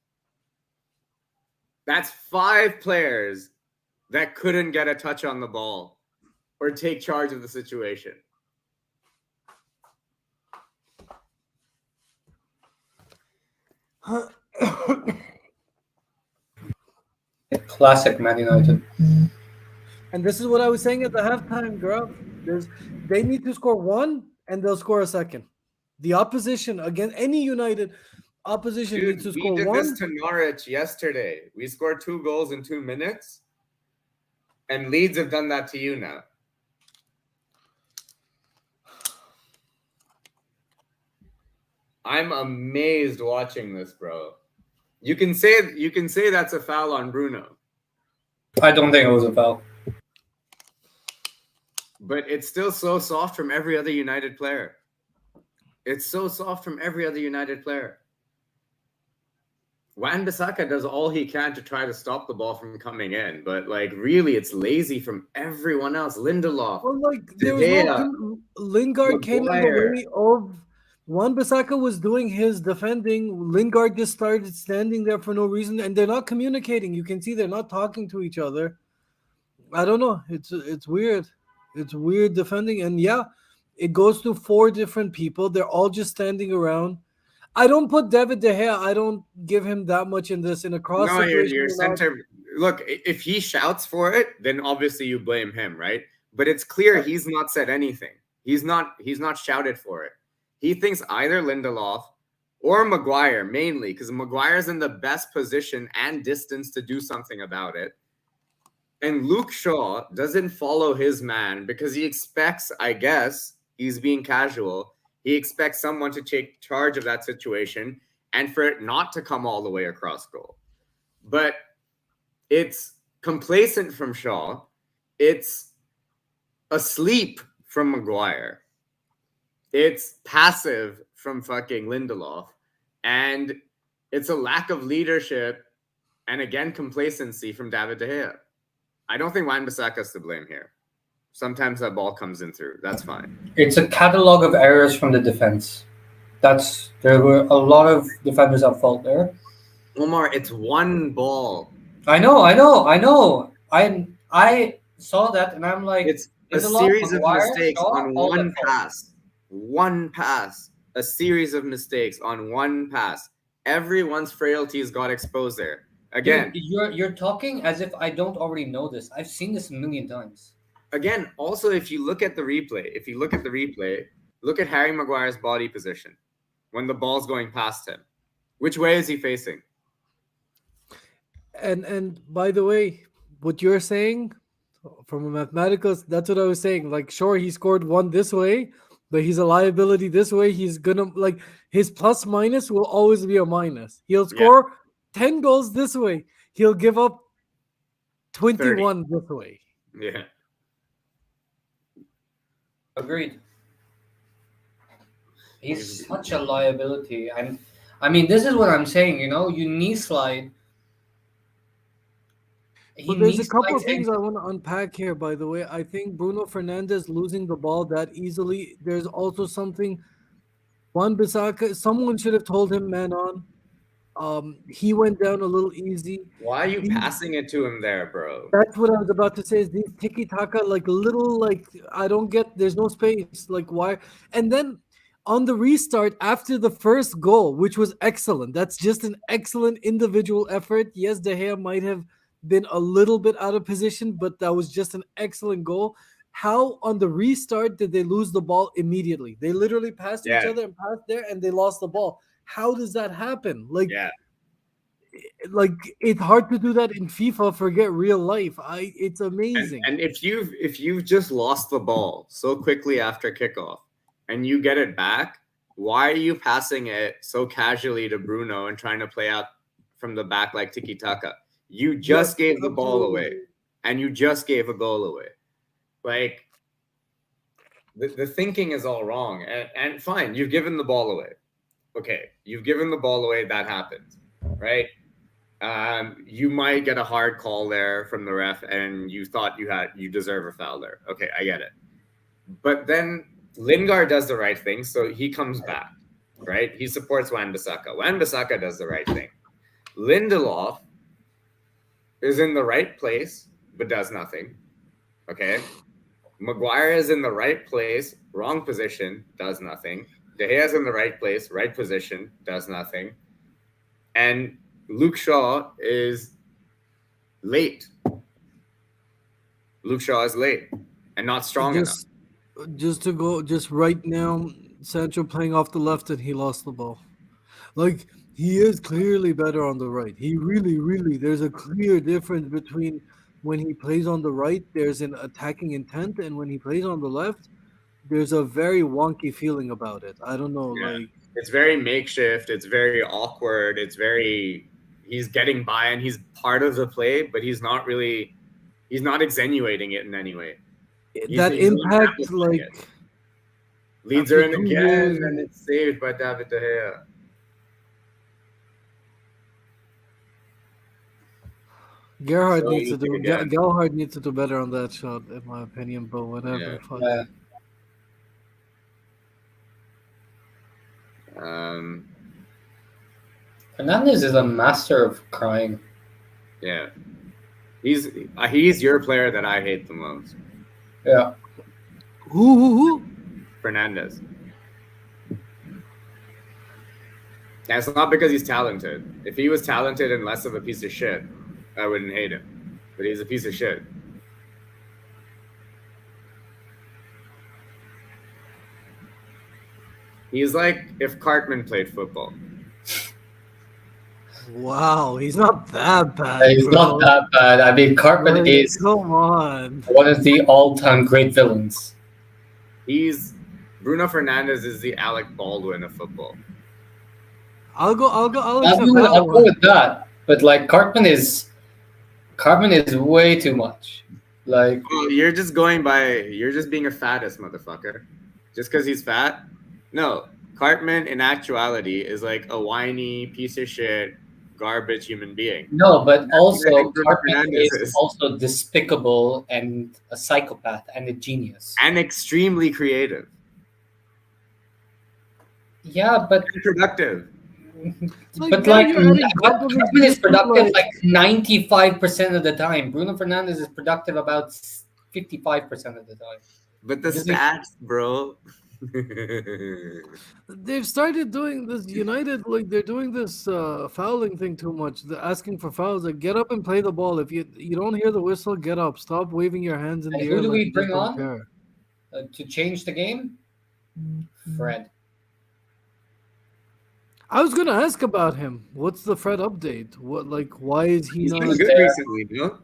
That's 5 players that couldn't get a touch on the ball or take charge of the situation. Classic Man United. And this is what I was saying at the halftime, girl. They need to score 1 and they'll score a second. The opposition, against any United opposition, needs to score 1. We did this to Norwich yesterday. We scored 2 goals in 2 minutes. And Leeds have done that to you now. I'm amazed watching this, bro. You can say that's a foul on Bruno. I don't think it was a foul. But it's still so soft from every other United player. It's so soft from every other United player. Wan-Bissaka does all he can to try to stop the ball from coming in, but like really, it's lazy from everyone else. Lindelof, well, like there was no Lingard came in the way of Wan-Bissaka was doing his defending. Lingard just started standing there for no reason, and they're not communicating. You can see they're not talking to each other. I don't know. It's weird. It's weird defending, and yeah, it goes to 4 different people. They're all just standing around. I don't put David De Gea. I don't give him that much in this in a cross. No, your center. Look, if he shouts for it, then obviously you blame him, right? But it's clear he's not said anything. He's not shouted for it. He thinks either Lindelof or Maguire, mainly, because Maguire's in the best position and distance to do something about it. And Luke Shaw doesn't follow his man because he expects, I guess, he's being casual. He expects someone to take charge of that situation and for it not to come all the way across goal. But it's complacent from Shaw. It's asleep from Maguire. It's passive from fucking Lindelof. And it's a lack of leadership and, again, complacency from David De Gea. I don't think Wan-Bissaka's to blame here. Sometimes that ball comes in through. That's fine. It's a catalog of errors from the defense. There were a lot of defenders at fault there. Omar, it's 1 ball. I know. I saw that and I'm like, it's a series of mistakes on 1 pass. 1 pass. A series of mistakes on 1 pass. Everyone's frailties got exposed there. Again, you're talking as if I don't already know this. I've seen this a million times. Again, also, if you look at the replay, look at Harry Maguire's body position when the ball's going past him. Which way is he facing? And by the way, what you're saying from a mathematical, that's what I was saying. Like, sure, he scored 1 this way, but he's a liability this way. He's gonna, like, his plus minus will always be a minus. He'll score 10 goals this way. He'll give up 21 this way. Yeah. Agreed. He's such a liability. And I mean, this is what I'm saying, you knee slide. But there's a couple of things I want to unpack here, by the way. I think Bruno Fernandes losing the ball that easily. There's also something, Wan-Bissaka, someone should have told him man on. He went down a little easy. Why are you These- passing it to him there, bro? That's what I was about to say. Is these tiki taka like little like I don't get. There's no space. Like why? And then on the restart after the first goal, which was excellent. That's just an excellent individual effort. Yes, De Gea might have been a little bit out of position, but that was just an excellent goal. How on the restart did they lose the ball immediately? They literally passed to each Yeah. other and passed there, and they lost the ball. How does that happen? Yeah. Like it's hard to do that in FIFA. Forget real life. It's amazing. And if you've just lost the ball so quickly after kickoff and you get it back, why are you passing it so casually to Bruno and trying to play out from the back like tiki taka? You just gave the ball away, and you just gave a goal away. Like the thinking is all wrong. And fine, you've given the ball away. Okay, you've given the ball away. That happens, right? You might get a hard call there from the ref, and you thought you deserve a foul there. Okay, I get it. But then Lingard does the right thing, so he comes back, right? He supports Wan-Bissaka. Wan-Bissaka does the right thing. Lindelof is in the right place, but does nothing. Okay. Maguire is in the right place, wrong position, does nothing. De Gea is in the right place, right position, does nothing. And Luke Shaw is late. Luke Shaw is late and not strong enough. Just to go, just right now, Sancho playing off the left and he lost the ball. Like he is clearly better on the right. He really, there's a clear difference between when he plays on the right, there's an attacking intent, and when he plays on the left, there's a very wonky feeling about it. I don't know, Yeah. like It's very makeshift. It's very awkward. He's getting by and he's part of the play, but he's not extenuating it in any way. that impact, like Leeds are in again, and it's saved by David De Gea. Gerhard needs to do. Gelhard needs to do better on that shot, in my opinion. But whatever. Yeah. Fernandes is a master of crying. Yeah, he's your player that I hate the most. Yeah. Who? Fernandes. That's not because he's talented. If he was talented and less of a piece of shit, I wouldn't hate him. But he's a piece of shit. He's like if Cartman played football. Wow, he's not that bad. He's not that bad. I mean, Cartman is come on, one of the all-time great villains. Bruno Fernandes is the Alec Baldwin of football. I'll go with that. But like Cartman is way too much. Like you're just being a fattest motherfucker. Just because he's fat? No. Cartman in actuality is like a whiny piece of shit garbage human being. No, but also Cartman is also despicable and a psychopath and a genius. And extremely creative. Yeah, but productive. But Cartman is productive like 95% of the time. Bruno Fernandes is productive about 55% of the time. But the stats, bro. They've started doing this United, like they're doing this fouling thing too much. They're asking for fouls. Like, get up and play the ball. If you don't hear the whistle, get up. Stop waving your hands in the air. Who do we bring on to change the game? Fred. I was gonna ask about him. What's the Fred update? Why is he not? He's been good recently, no?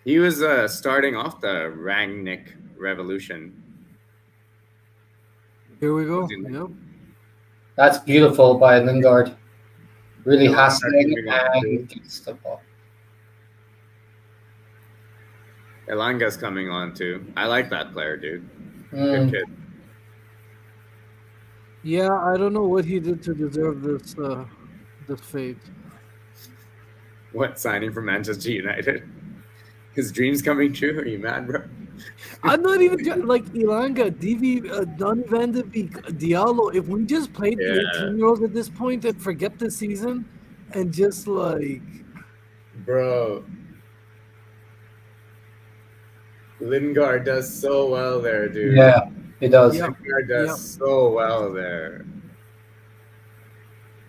He was starting off the Rangnick revolution. Here we go. Yep. That's beautiful by Lingard. Really hassling and gets the ball. Elanga's coming on too. I like that player, dude. Good kid. Yeah, I don't know what he did to deserve this fate. What, signing for Manchester United? His dreams coming true? Are you mad, bro? I'm not even like Ilanga, DV, Donny Van de Beek, Diallo. If we just played the 18-year-olds at this point and forget the season and just like. Bro. Lingard does so well there, dude. Yeah, he does. Yeah. Lingard does so well there.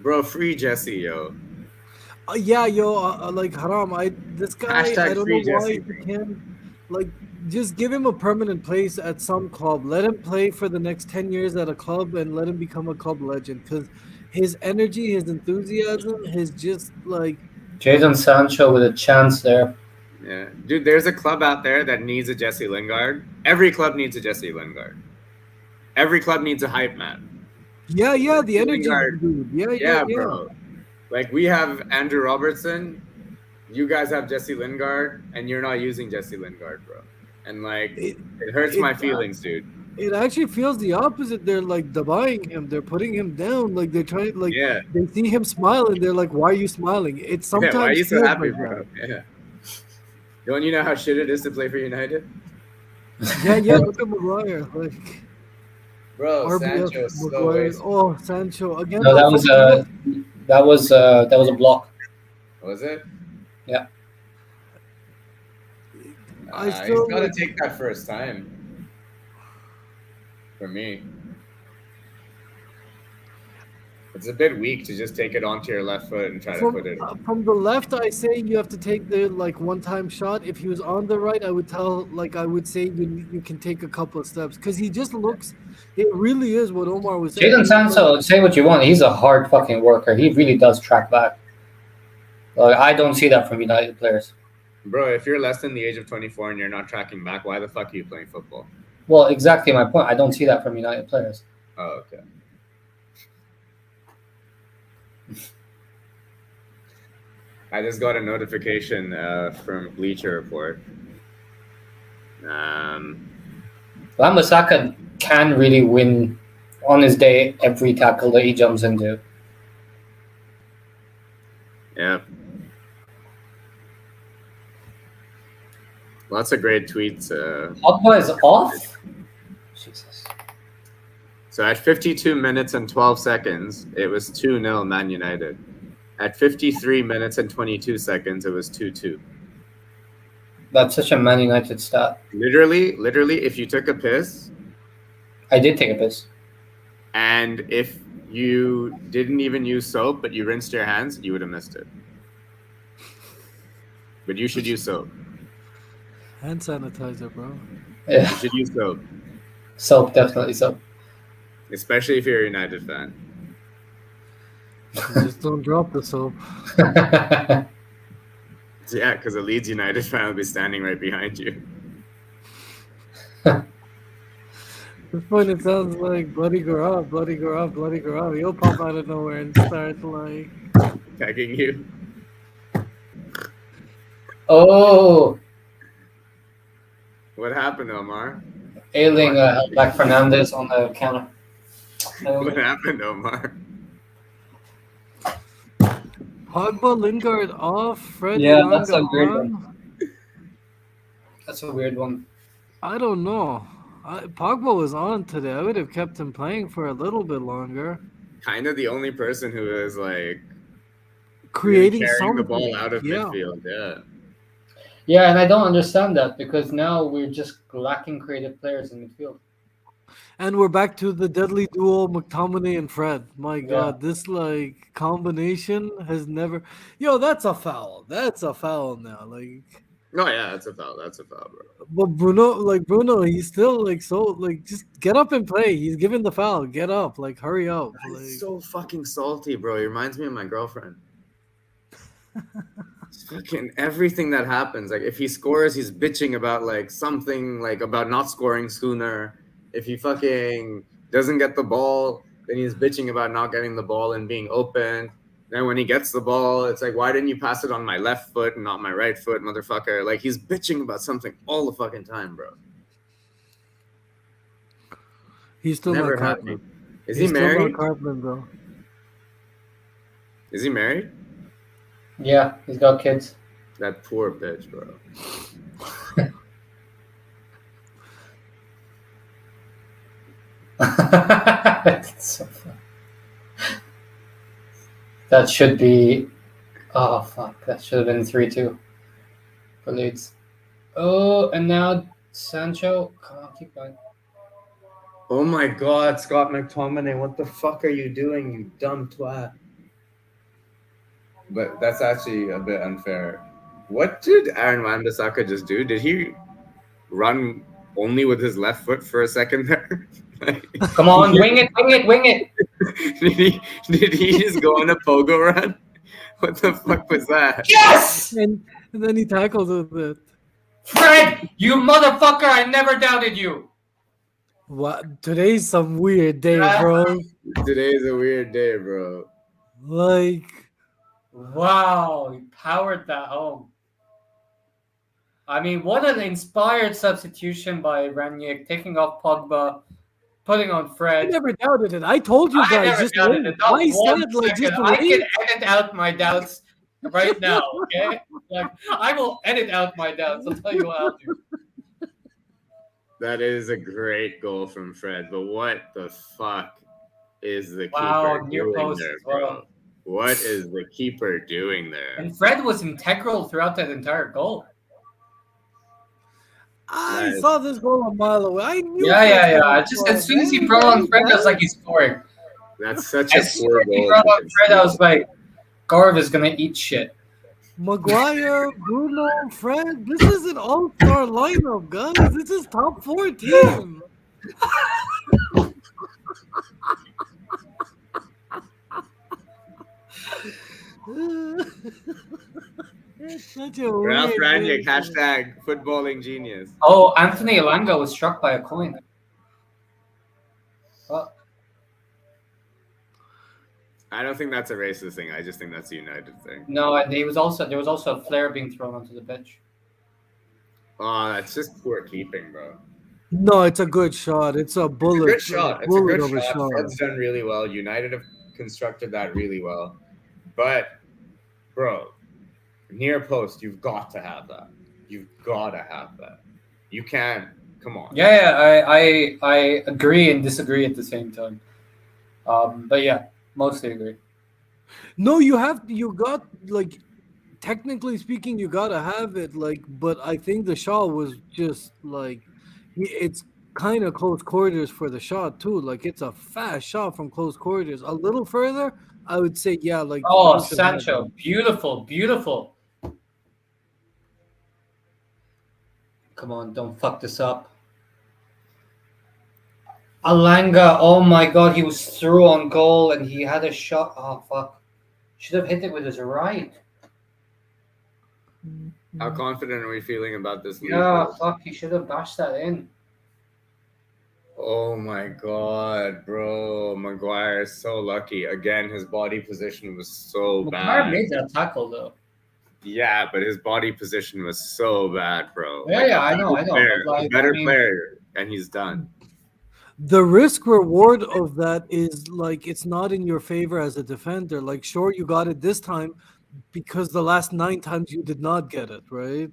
Bro, free Jesse, yo. Yeah, yo, like Haram. This guy, Hashtag I don't know free why Jesse, he can't. Like, just give him a permanent place at some club. Let him play for the next 10 years at a club and let him become a club legend. Because his energy, his enthusiasm, his just like. Jadon Sancho with a chance there. Yeah, dude, there's a club out there that needs a Jesse Lingard. Every club needs a Jesse Lingard. Every club needs a hype man. Yeah, the energy Lingard, dude. Yeah, bro. Like, we have Andrew Robertson. You guys have Jesse Lingard, and you're not using Jesse Lingard, bro. And like, it hurts my feelings, dude. It actually feels the opposite. They're like denying him. They're putting him down. Like they're trying. Like they see him smiling. They're like, "Why are you smiling?" It's sometimes. Why are you so happy, like bro? Yeah. Don't you know how shit it is to play for United? Yeah. Look at Maguire. Like, bro, RBF, Sancho is Maguire. so Oh, Sancho again. No, that was a block. Was it? Yeah. He's got to take that first time. For me, it's a bit weak to just take it onto your left foot and try to put it. From the left, I say you have to take the one-time shot. If he was on the right, I would say you can take a couple of steps because he just looks. It really is what Omar was saying. Jadon Sancho, say what you want, he's a hard fucking worker. He really does track back. Like, I don't see that from United players. Bro, if you're less than the age of 24 and you're not tracking back, why the fuck are you playing football? Well, exactly my point. I don't see that from United players. Oh, okay. I just got a notification from Bleacher Report. Wan-Bissaka can really win on his day every tackle that he jumps into. Yeah. Lots of great tweets. Pogba is off? Jesus. So at 52 minutes and 12 seconds, it was 2-0 Man United. At 53 minutes and 22 seconds, it was 2-2. That's such a Man United stat. Literally, if you took a piss. I did take a piss. And if you didn't even use soap, but you rinsed your hands, you would have missed it. But you should use soap. Hand sanitizer, bro. Yeah. You should use soap. Soap, definitely soap. Especially if you're a United fan. Just don't drop the soap. Yeah, because a Leeds United fan will be standing right behind you. At this point, it sounds like bloody Gaurav. He'll pop out of nowhere and start like Tagging you. Oh! What happened, Omar? Ailing held back Fernandez on the counter. What happened, Omar? Pogba, Lingard off, Fred. Yeah, that's a weird one. That's a weird one. I don't know. Pogba was on today. I would have kept him playing for a little bit longer. Kind of the only person who is like creating carrying the ball out of midfield. Yeah. Yeah, and I don't understand that because now we're just lacking creative players in midfield. And we're back to the deadly duo, McTominay and Fred. My God, this combination has never. Yo, that's a foul. That's a foul now. Like. No, yeah, that's a foul. That's a foul, bro. But Bruno, he's still just get up and play. He's given the foul. Get up, hurry up. He's so fucking salty, bro. He reminds me of my girlfriend. Fucking everything that happens. Like if he scores, he's bitching about something about not scoring sooner. If he fucking doesn't get the ball, then he's bitching about not getting the ball and being open. Then when he gets the ball, it's like, why didn't you pass it on my left foot and not my right foot, motherfucker? Like he's bitching about something all the fucking time, bro. He's still never not happy. Is he married? Bro. Is he married? Yeah, he's got kids. That poor bitch, bro. So that should be. Oh fuck! That should have been 3-2 for Leeds. Oh, and now Sancho. Come on, keep going. Oh my God, Scott McTominay, what the fuck are you doing, you dumb twat? But that's actually a bit unfair. What did Aaron Wan-Bissaka just do? Did he run only with his left foot for a second there? Come on, wing it, wing it, wing it. Did he just go on a pogo run? What the fuck was that? Yes! And then he tackles with it. Fred, you motherfucker, I never doubted you. What? Today's some weird day, bro. Today's a weird day, bro. Like, wow, he powered that home. I mean, what an inspired substitution by Ranić, taking off Pogba, putting on I Fred. never doubted it. I told you I guys never just doubted wait. it. Not I one said like just second. I wait. can edit out my doubts right now, okay? Like, I will edit out my doubts. I'll tell you what I'll do. That is a great goal from Fred, but what the fuck is the Wow, keeper near doing post there, as well. bro? What is the keeper doing there? And Fred was integral throughout that entire goal. I Nice. saw this goal a mile away. I knew. Yeah. Just as soon as he brought on Fred, I was like, he's scoring. That's such a As soon poor as he goal. brought on Fred, I was like, Garv is gonna eat shit. Maguire, Bruno, Fred. This is an all-star lineup, guys. This is top 4 team. It's such a Ralph weird Ranić, thing. hashtag footballing genius. Oh, Anthony Elanga was struck by a coin. Oh, I don't think that's a racist thing. I just think that's a United thing. no, and there was also a flare being thrown onto the pitch. Oh, that's just poor keeping, bro. No, it's a good shot. It's a bullet. It's a good shot. It's a bullet good of a shot. Fred's done really well. United have constructed that really well. But, bro, near post, you've got to have that. You've got to have that. You can't. Come on. Yeah, I agree and disagree at the same time. But yeah, mostly agree. No, you got, like, technically speaking, you gotta have it, like, but I think the shot was just, like, it's kind of close quarters for the shot, too. Like, it's a fast shot from close quarters. A little further, I would say, yeah, like... Oh, you should have Sancho. it. Beautiful, beautiful. Come on, don't fuck this up. Elanga, oh my god, he was through on goal and he had a shot. Oh, fuck. Should have hit it with his right. How confident are we feeling about this league? Yeah, fuck, he should have bashed that in. Oh my god, bro. Maguire is so lucky. Again, his body position was so Maguire bad. made that tackle, though. Yeah, but his body position was so bad, bro. Yeah, I know. Player, But, like, better I mean, player, and he's done. The risk reward of that is, like, it's not in your favor as a defender. Like, sure, you got it this time because the last 9 times you did not get it, right?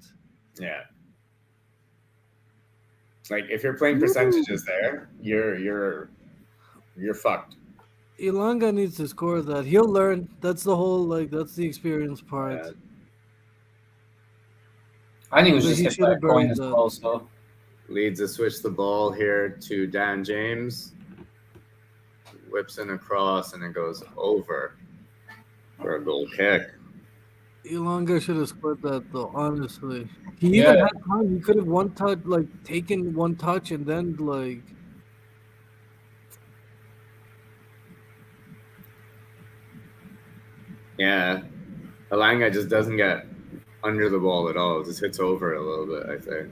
Yeah. Like if you're playing percentages there, you're fucked. Elanga needs to score that. He'll learn. That's the whole, like, that's the experience part. Yeah. I think it was But just he hit should by a have coin burned as that. well, so. Leeds to switch the ball here to Dan James. Whips in across and it goes over for a goal kick. Elanga should have scored that, though, honestly. He even had time. He could have one touch, like, taken one touch and then, like... Yeah. Elanga just doesn't get under the ball at all. It just hits over a little bit, I think.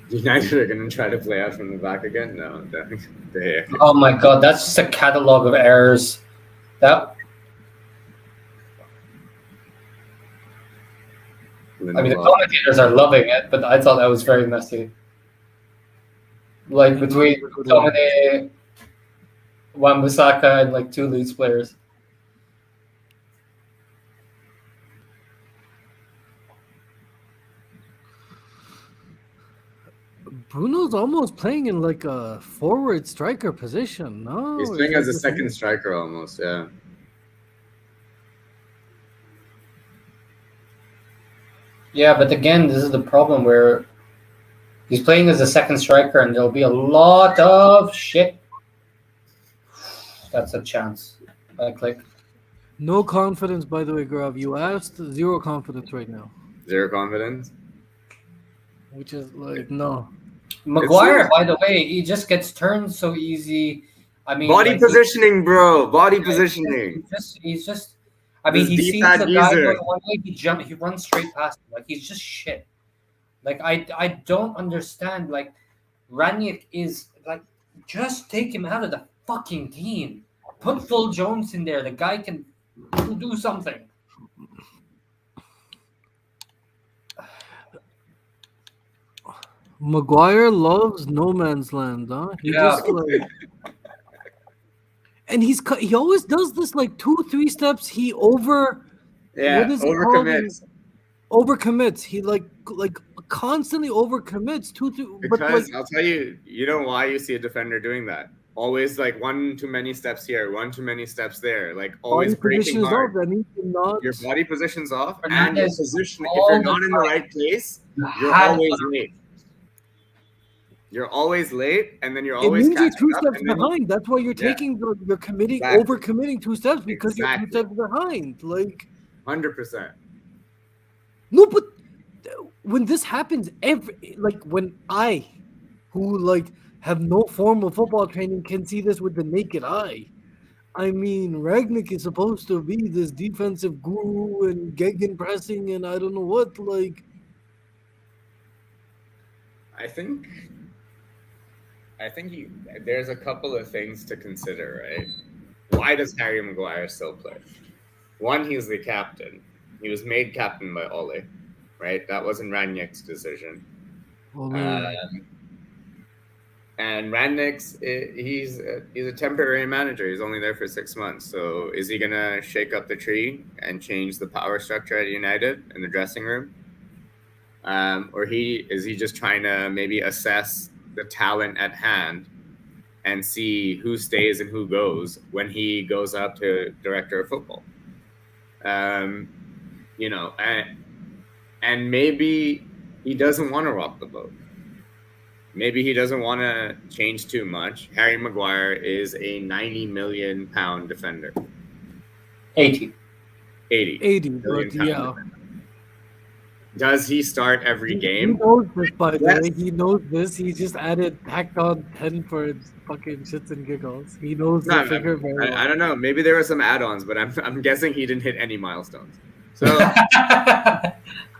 United are going to try to play out from the back again? No. Oh my god, that's just a catalog of errors. I mean, the commentators are loving it, but I thought that was very messy. Like between Dominic, Wan-Bissaka, and like 2 Leeds players. Bruno's almost playing in like a forward striker position. No, He's playing as a second striker almost. Yeah. Yeah, but again, this is the problem where he's playing as a second striker, and there'll be a lot of shit. That's a chance. I click. No confidence, by the way, Grav. You asked, zero confidence right now. Zero confidence? Which is like, no. Maguire, by the way, he just gets turned so easy. I mean, body positioning, bro. Body positioning. He's just. I mean, he sees the guy going one way, he runs straight past him. Like, he's just shit. Like, I don't understand. Like, Ranić is like, just take him out of the fucking team. Put Phil Jones in there. The guy can do something. Maguire loves no man's land, huh? He just like, and he always does this like 2-3 steps. He overcommits. Overcommits. He like constantly overcommits. Because I'll tell you, you know why you see a defender doing that? Always like one too many steps here, one too many steps there. Like always breaking hard. Your body position's off, and your position. If you're not in the right place, you're always late. You're always late, and then you're always catching up. 2 steps behind. That's why you're taking you're committing, overcommitting 2 steps because you're 2 steps behind. Like 100%. No, but when this happens, when I, who like have no formal football training, can see this with the naked eye. I mean, Rangnick is supposed to be this defensive guru and gegenpressing and I don't know what. Like, I think there's a couple of things to consider, right? Why does Harry Maguire still play? One, he's the captain. He was made captain by Ole, right? That wasn't Rangnick's decision. And Rangnick's, he's a temporary manager. He's only there for 6 months. So is he going to shake up the tree and change the power structure at United in the dressing room? Or is he just trying to maybe assess the talent at hand and see who stays and who goes when he goes up to director of football? And maybe he doesn't want to rock the boat. Maybe he doesn't want to change too much. Harry Maguire is a 90 million pound defender. 80, but yeah. Does he start every game? He knows this, by the way. He knows this. He just tacked on 10 for his fucking shits and giggles. He knows the figure very well. I don't know. Maybe there were some add-ons, but I'm guessing he didn't hit any milestones. So,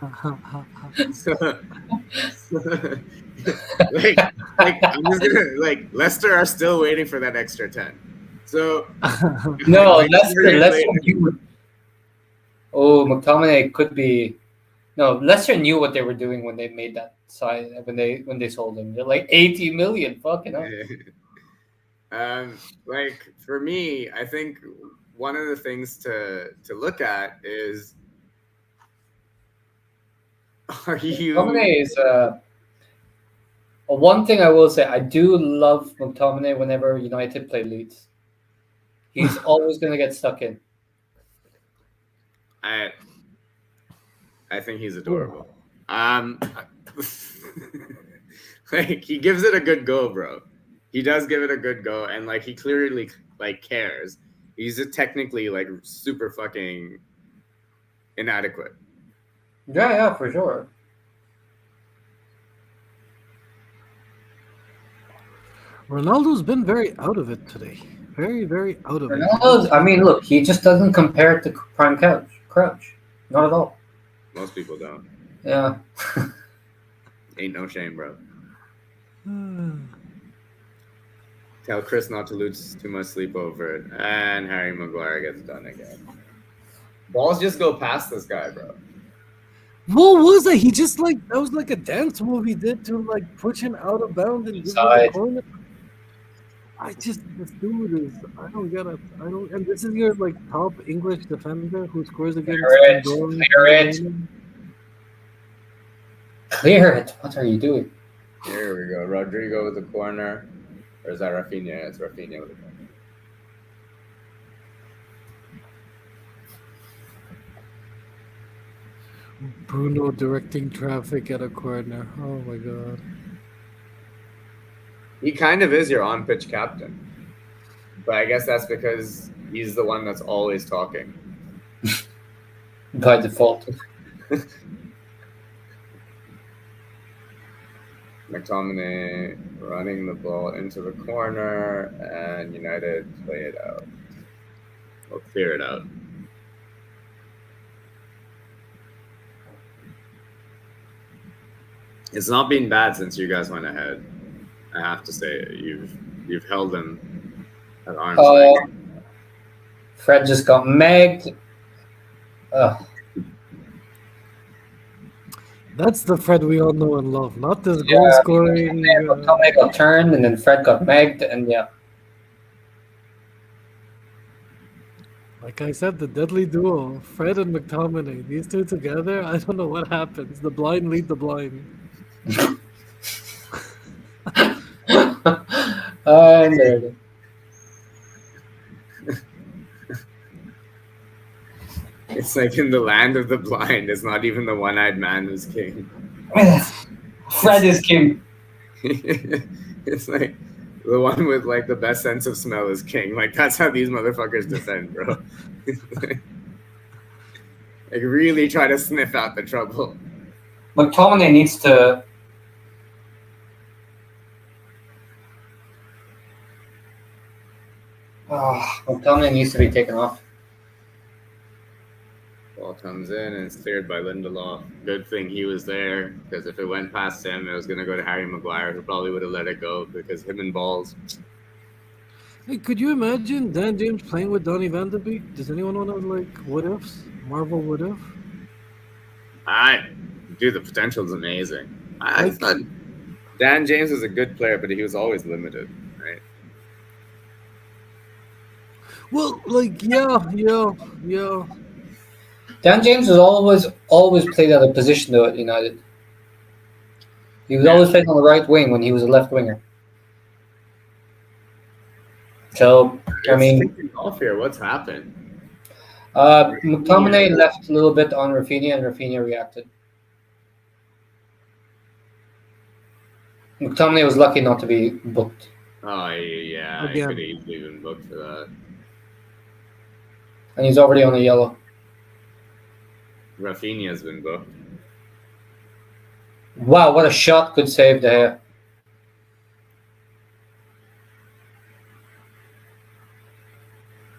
I'm just gonna Leicester are still waiting for that extra 10. So no, Leicester knew. Oh, McTominay could be. No, Leicester knew what they were doing when they made that side when they sold him. They're like 80 million, fucking hell. For me, I think one of the things to look at is, are you? McTominay is one thing I will say. I do love McTominay whenever United play Leeds. He's always going to get stuck in. I think he's adorable. He gives it a good go, bro. He does give it a good go, and he clearly cares. He's just technically super fucking inadequate. Yeah, for sure. Ronaldo's been very out of it today. Very, very out of it. I mean, look, he just doesn't compare it to Prime Crouch. Not at all. Most people don't. Yeah. Ain't no shame, bro. Tell Chris not to lose too much sleep over it. And Harry Maguire gets done again. Balls just go past this guy, bro. What was it? He just that was like a dance move he did to push him out of bounds and give him the corner. This dude is, I don't get it. And this is your top English defender who scores against Clear it. What are you doing? Here we go. Rodrigo with the corner. Or is that Rafinha? Yeah, it's Rafinha with the corner. Bruno directing traffic at a corner. Oh my god. He kind of is your on-pitch captain. But I guess that's because he's the one that's always talking. By default. McTominay running the ball into the corner, and United play it out. We'll clear it out. It's not been bad since you guys went ahead. I have to say, you've held them at arm's length. Fred just got megged. That's the Fred we all know and love, not this goal scoring. McTominay got turned, and then Fred got megged, and yeah. Like I said, the deadly duo, Fred and McTominay. These two together, I don't know what happens. The blind lead the blind. There. It's like in the land of the blind, it's not even the one-eyed man who's king. Fred is king. It's like the one with like the best sense of smell is king. Like that's how these motherfuckers defend, bro. Like really try to sniff out the trouble. McTominay needs to. McTominay needs to be taken off. Ball comes in and it's cleared by Lindelof. Good thing he was there, because if it went past him, it was going to go to Harry Maguire, who probably would have let it go, because him and balls. Hey, could you imagine Dan James playing with Donny van de Beek? Does anyone want to, like, what ifs? Marvel what if? Dude, the potential is amazing. I thought Dan James was a good player, but he was always limited, right? Well, like, yeah. Dan James has always played out of position though at United. He was always playing on the right wing when he was a left winger. So I mean, off here, what's happened? McTominay left a little bit on Rafinha, and Rafinha reacted. McTominay was lucky not to be booked. Oh yeah, I could have easily been booked for that. And he's already on a yellow. Rafinha's been booked. Wow, what a shot! Good save there.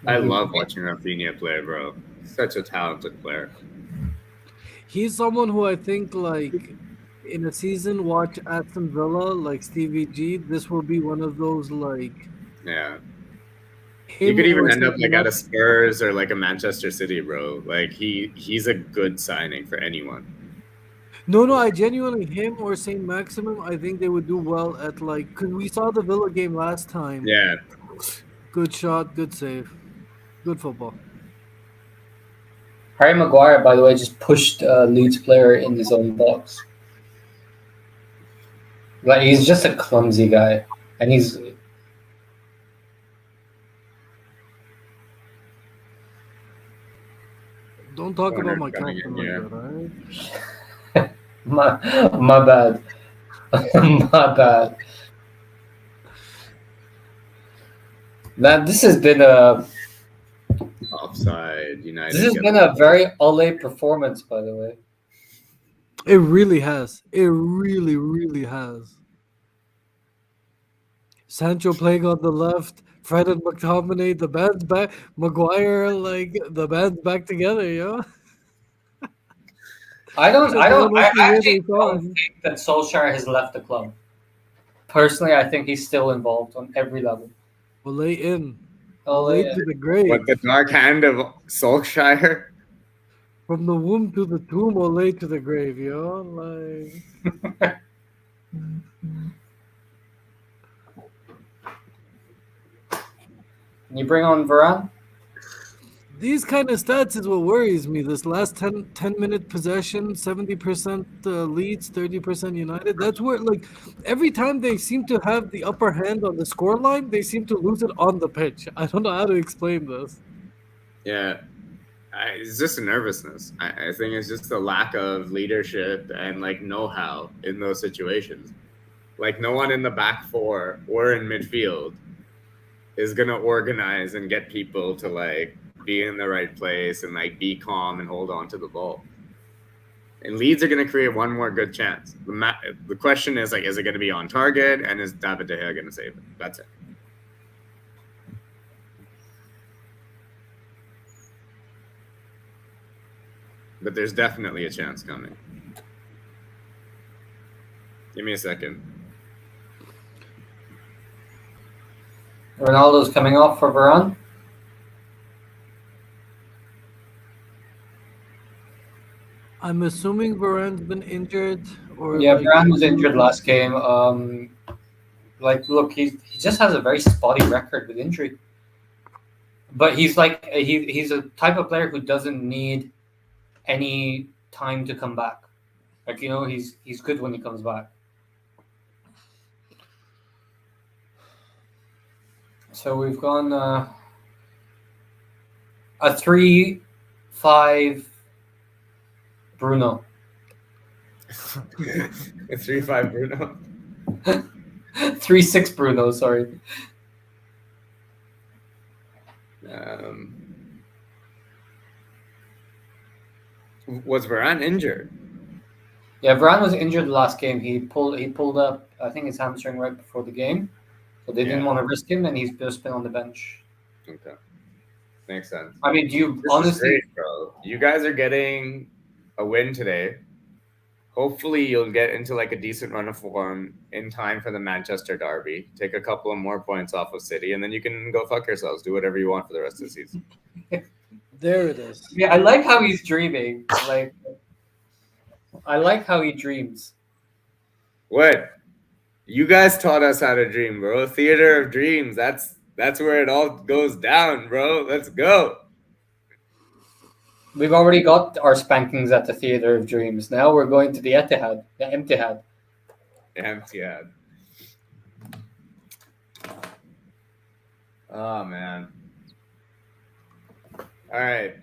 I love watching Rafinha play, bro. Such a talented player. He's someone who I think, like, in a season, watch Aston Villa, like Stevie G. This will be one of those, like... Yeah. He could even end up like at a Spurs or like a Manchester City, bro. Like he's a good signing for anyone. No, I genuinely, him or St. Maximum, I think they would do well at, like, because we saw the Villa game last time. Yeah. Good shot, good save. Good football. Harry Maguire, by the way, just pushed a Leeds player in his own box. Like, he's just a clumsy guy. And he's... Don't talk about my captain like that, alright? my bad. My bad. Man, this has been a... Offside, United. This has been a very Ole performance, by the way. It really has. It really, really has. Sancho playing on the left, Fred and McTominay, the band's back. Maguire, like, the band's back together, yo. I actually don't think that Solskjaer has left the club. Personally, I think he's still involved on every level. Ole in. Ole to the grave. What, the dark hand of Solskjaer? From the womb to the tomb, Ole to the grave, yo. Like... Can you bring on Varane? These kind of stats is what worries me. This last 10-minute possession, 70% Leeds, 30% United. That's where, like, every time they seem to have the upper hand on the scoreline, they seem to lose it on the pitch. I don't know how to explain this. Yeah, it's just a nervousness. I think it's just a lack of leadership and like know-how in those situations. Like no one in the back four or in midfield is gonna organize and get people to like be in the right place and like be calm and hold on to the ball. And Leeds are gonna create one more good chance. The question is like, is it gonna be on target and is David De Gea gonna save it? That's it. But there's definitely a chance coming. Give me a second. Ronaldo's coming off for Varane. I'm assuming Varane's been injured, or Yeah, like, Varane was injured last game. Look, he just has a very spotty record with injury. But he's like he's a type of player who doesn't need any time to come back. Like he's good when he comes back. So we've gone a 3-5 Bruno. A 3-5 Bruno. 3-6 Bruno. Sorry. Was Varane injured? Yeah, Varane was injured last game. He pulled up, I think, his hamstring right before the game, so they didn't want to risk him, and he's just been on the bench. Okay, makes sense. I mean, do you this honestly? Is great, bro. You guys are getting a win today. Hopefully, you'll get into like a decent run of form in time for the Manchester derby. Take a couple of more points off of City, and then you can go fuck yourselves. Do whatever you want for the rest of the season. There it is. Yeah, I like how he's dreaming. Like, I like how he dreams. What? You guys taught us how to dream, bro. Theater of dreams. That's where it all goes down, bro. Let's go. We've already got our spankings at the Theater of Dreams. Now we're going to the Etihad, the Emtihad. Emtihad. Oh, man. All right.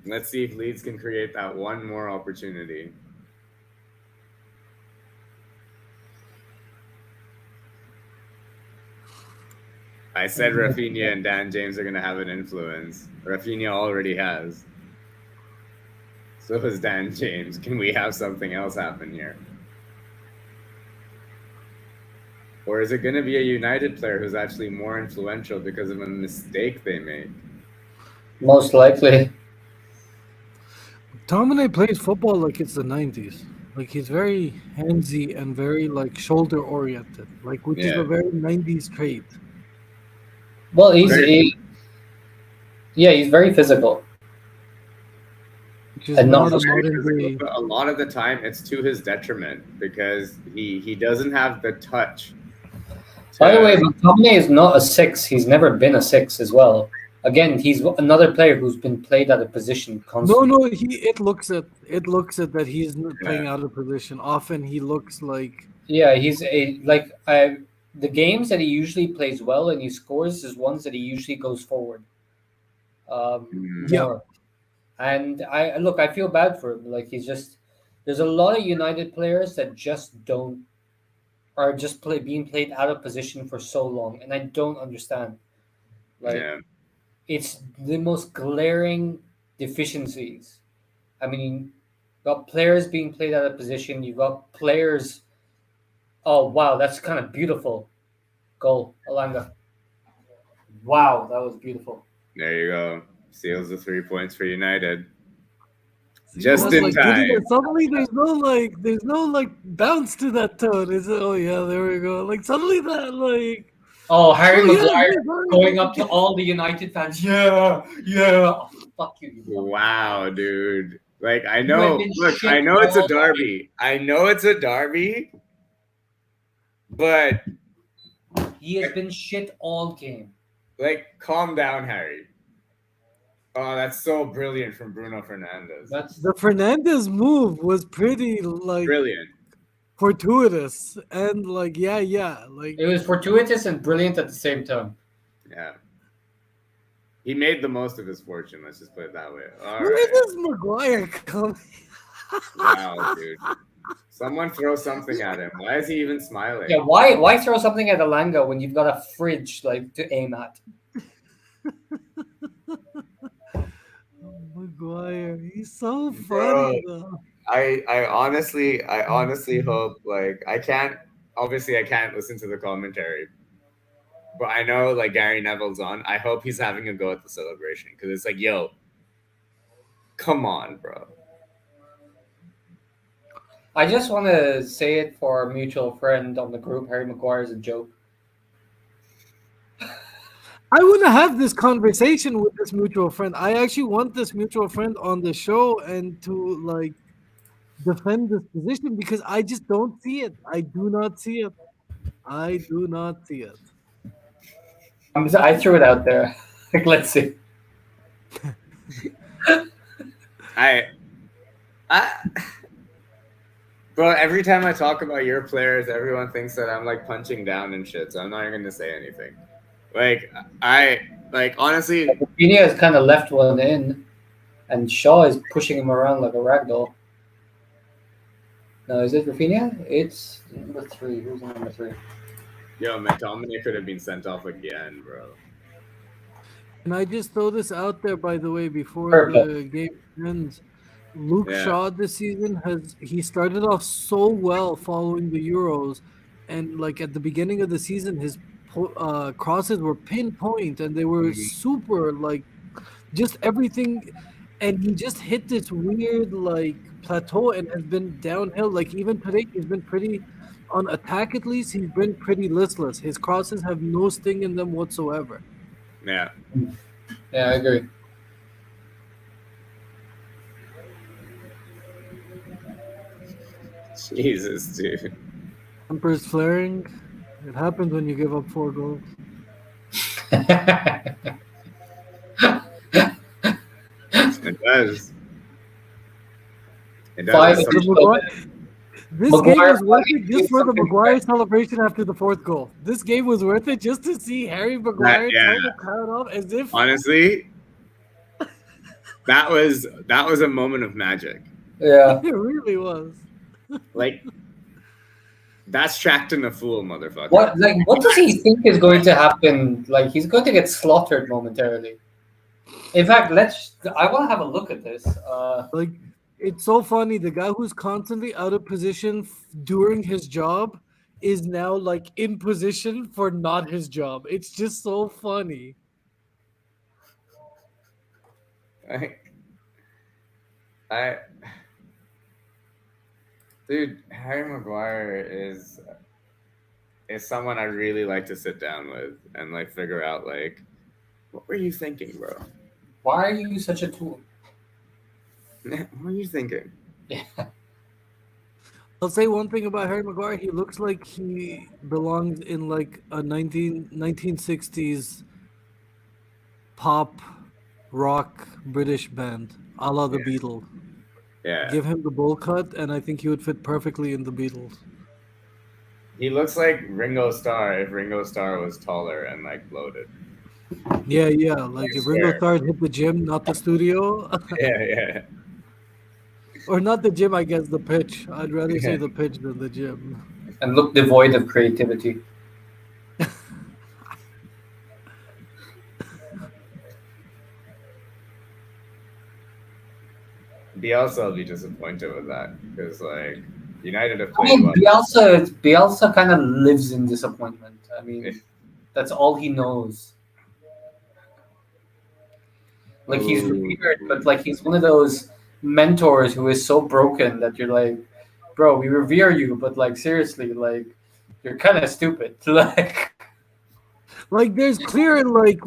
Let's see if Leeds can create that one more opportunity. I said Rafinha and Dan James are going to have an influence. Rafinha already has. So is Dan James. Can we have something else happen here? Or is it going to be a United player who's actually more influential because of a mistake they make? Most likely. Dominic plays football like it's the 90s. Like, he's very handsy and very, like, shoulder-oriented. Like, which is a very 90s trait. Well, he's very physical. And not a lot of the time, it's to his detriment because he doesn't have the touch. By the way, McTominay is not a 6. He's never been a 6 as well. Again, he's another player who's been played out of position constantly. No, it looks at that he's playing out of position. Often he looks like he's the games that he usually plays well and he scores is ones that he usually goes forward. More. And I feel bad for him. Like there's a lot of United players that are being played out of position for so long, and I don't understand. It's the most glaring deficiencies. I mean, you've got players being played out of position. You've got players. Oh wow, that's kind of beautiful. Goal, Alanga. Wow, that was beautiful. There you go. Seals the 3 points for United. Just in time. Suddenly, there's no bounce to that tone. Is it? Oh yeah, there we go. Like suddenly that like. Oh, Harry Maguire going up to all the United fans. Yeah. Oh, fuck you. Wow, dude. Like I know. Look, I know it's a derby. But he has been shit all game. Like, calm down, Harry. Oh, that's so brilliant from Bruno Fernandes. That's The Fernandez move was pretty like brilliant. fortuitous and like yeah, like it was fortuitous and brilliant at the same time. Yeah. He made the most of his fortune. Let's just put it that way. All where right. does Maguire come? Wow, dude. Someone throw something at him. Why is he even smiling? Yeah, why throw something at Alanga when you've got a fridge like to aim at? Maguire, he's so Bro, funny though. I honestly hope like I can't listen to the commentary, but I know like Gary Neville's on. I hope he's having a go at the celebration because it's like, yo, come on, bro. I just want to say it for our mutual friend on the group. Harry Maguire is a joke. I want to have this conversation with this mutual friend. I actually want this mutual friend on the show and to like defend this position because I just don't see it. I do not see it. I do not see it. I threw it out there. Like, let's see. I Bro, every time I talk about your players, everyone thinks that I'm like punching down and shit, so I'm not even gonna say anything. Like honestly, Rafinha has kind of left one in, and Shaw is pushing him around like a ragdoll. No, is it Rafinha? It's number 3. Who's number 3? yo, McTominay could have been sent off again, bro. And I just throw this out there, by the way, before Perfect. the game ends. Luke Shaw this season he started off so well following the Euros, and like at the beginning of the season, his crosses were pinpoint and they were super like just everything, and he just hit this weird like plateau and has been downhill. Like even today, he's been pretty on attack. At least he's been pretty listless. His crosses have no sting in them whatsoever. Yeah. Yeah, I agree. Jesus, dude. Tempers flaring. It happens when you give up 4 goals. It does. It Five does. This Maguire, game was worth it five just for the something Maguire celebration after the 4th goal. This game was worth it just to see Harry Maguire yeah. turn the crowd off as if Honestly, that was a moment of magic. Yeah. it really was. Like, that's tracked in a fool, motherfucker. What does he think is going to happen? Like, he's going to get slaughtered momentarily. In fact, I want to have a look at this. Like, it's so funny. The guy who's constantly out of position during his job is now like in position for not his job. It's just so funny. Dude, Harry Maguire is someone I really like to sit down with and like figure out like, what were you thinking, bro? Why are you such a tool? What were you thinking? Yeah. I'll say one thing about Harry Maguire. He looks like he belongs in like a 1960s pop rock British band, a la the Beatles. Yeah. Give him the bowl cut, and I think he would fit perfectly in the Beatles. He looks like Ringo Starr if Ringo Starr was taller and like bloated. Yeah. Like if Ringo Starr hit the gym, not the studio. Yeah. Or not the gym, I guess the pitch. I'd rather say the pitch than the gym. And look devoid of creativity. Bielsa will be disappointed with that because like United have played well. Bielsa kind of lives in disappointment. I mean, that's all he knows. Like he's revered, but like he's one of those mentors who is so broken that you're like, bro, we revere you, but like seriously, like you're kind of stupid. Like there's clear like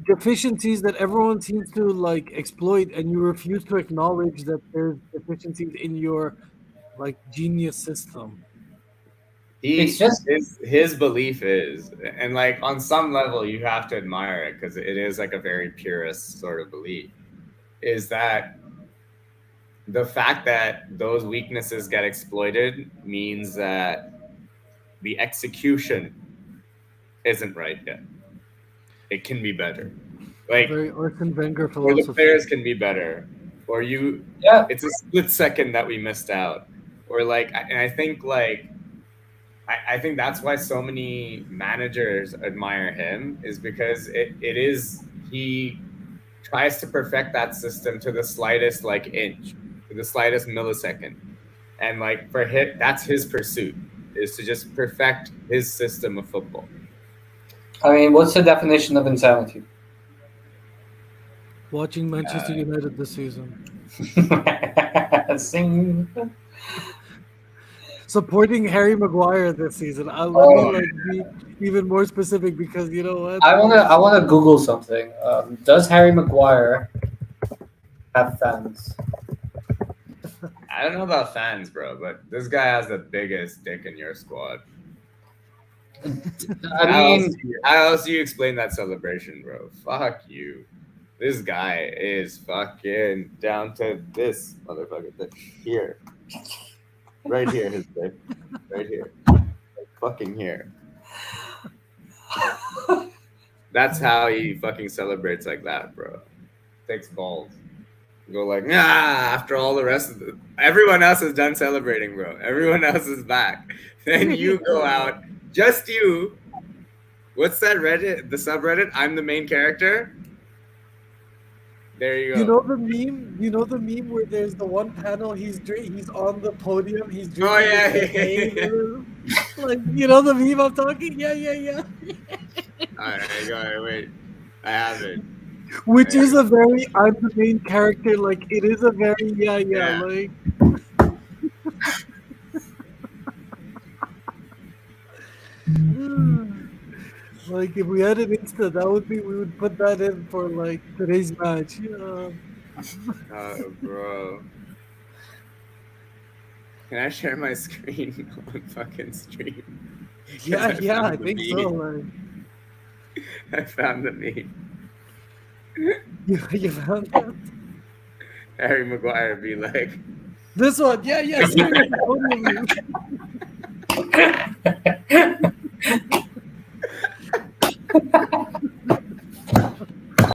deficiencies that everyone seems to like exploit, and you refuse to acknowledge that there's deficiencies in your like genius system. It's just his belief is, and like on some level you have to admire it because it is like a very purist sort of belief. is that the fact that those weaknesses get exploited means that the execution isn't right yet. It can be better. Like, Very Arsene Wenger or the philosophy. players can be better, or it's a split second that we missed out, or like, and I think like, I think that's why so many managers admire him, is because he tries to perfect that system to the slightest like inch, to the slightest millisecond, and like for him, that's his pursuit, is to just perfect his system of football. I mean, what's the definition of insanity? Watching Manchester United this season. Sing. Supporting Harry Maguire this season. Let me be even more specific, because you know what? I wanna Google something. Does Harry Maguire have fans? I don't know about fans, bro, but this guy has the biggest dick in your squad. How else do you explain that celebration, bro? Fuck you. This guy is fucking down to this motherfucker here. Right here, his dick. Right here. Fucking here. That's how he fucking celebrates like that, bro. Takes balls. Go like, after all the rest of everyone else is done celebrating, bro. Everyone else is back. Then you go out, just you. What's that Reddit, the subreddit? I'm the main character. There you go. You know the meme where there's the one panel, he's on the podium, he's drinking. Oh yeah. Like, you know the meme I'm talking? Yeah. Alright, wait. I have it. Which is a very, I'm the main character, like, it is a very, Yeah. like. Like, if we had an Insta, we would put that in for, like, today's match. Yeah. Oh, bro. Can I share my screen on fucking stream? Yeah, I think so. Like. I found the meme. You found that? Harry Maguire be like, this one, yeah.